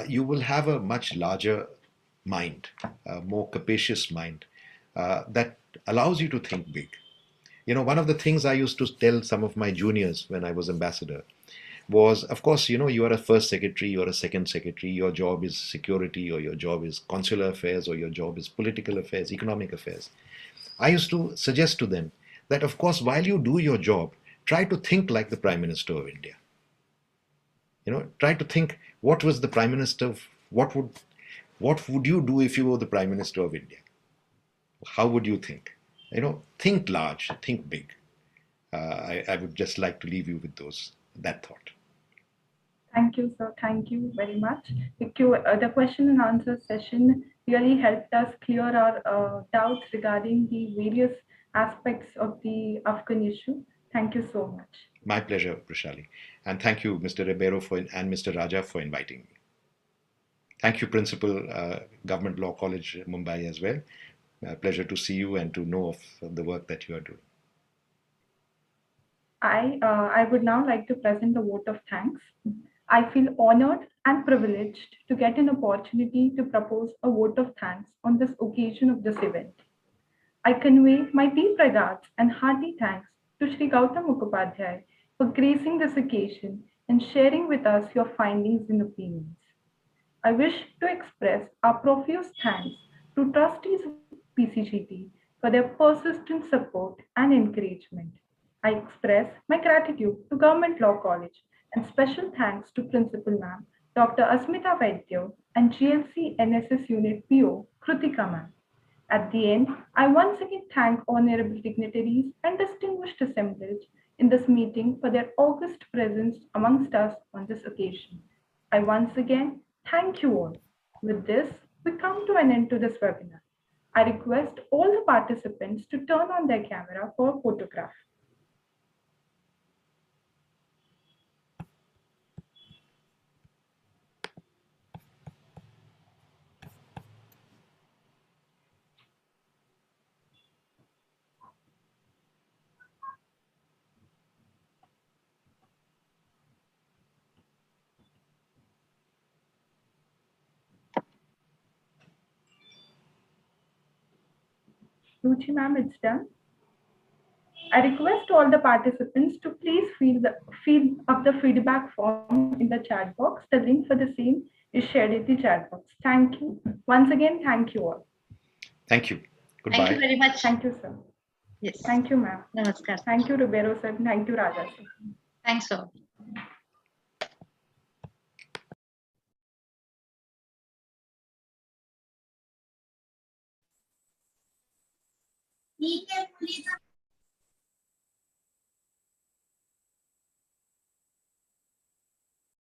you will have a much larger mind, a more capacious mind that allows you to think big. One of the things I used to tell some of my juniors when I was ambassador was, of course, you are a first secretary, you are a second secretary, your job is security, or your job is consular affairs, or your job is political affairs, economic affairs. I used to suggest to them that, of course, while you do your job, try to think like the Prime Minister of India. Try to think, what was the Prime Minister of, what would you do if you were the Prime Minister of India? How would you think? Think large, think big. I would just like to leave you with that thought. Thank you, sir. Thank you very much. The question and answer session really helped us clear our doubts regarding the various aspects of the Afghan issue. Thank you so much. My pleasure, Prashali. And thank you, Mr. Ribeiro and Mr. Raja, for inviting me. Thank you, Principal, Government Law College, Mumbai as well. Pleasure to see you and to know of the work that you are doing. I would now like to present a vote of thanks. I feel honored and privileged to get an opportunity to propose a vote of thanks on this occasion of this event. I convey my deep regards and hearty thanks to Shri Gautam Mukhopadhyay for gracing this occasion and sharing with us your findings and opinions. I wish to express our profuse thanks to trustees of PCGT for their persistent support and encouragement. I express my gratitude to Government Law College and special thanks to Principal Ma'am Dr. Asmita Vaidya and GLC NSS Unit PO Krutika Ma'am. At the end, I once again thank honorable dignitaries and distinguished assemblage in this meeting for their august presence amongst us on this occasion. I once again thank you all. With this, we come to an end to this webinar. I request all the participants to turn on their camera for a photograph. Ruchi ma'am, it's done. I request all the participants to please fill up the feedback form in the chat box. The link for the same is shared in the chat box. Thank you. Once again, thank you all. Thank you. Goodbye. Thank you very much. Thank you, sir. Yes. Thank you, ma'am. Namaskar. Thank you, Ribeiro sir. Thank you, Raja sir. Thanks all.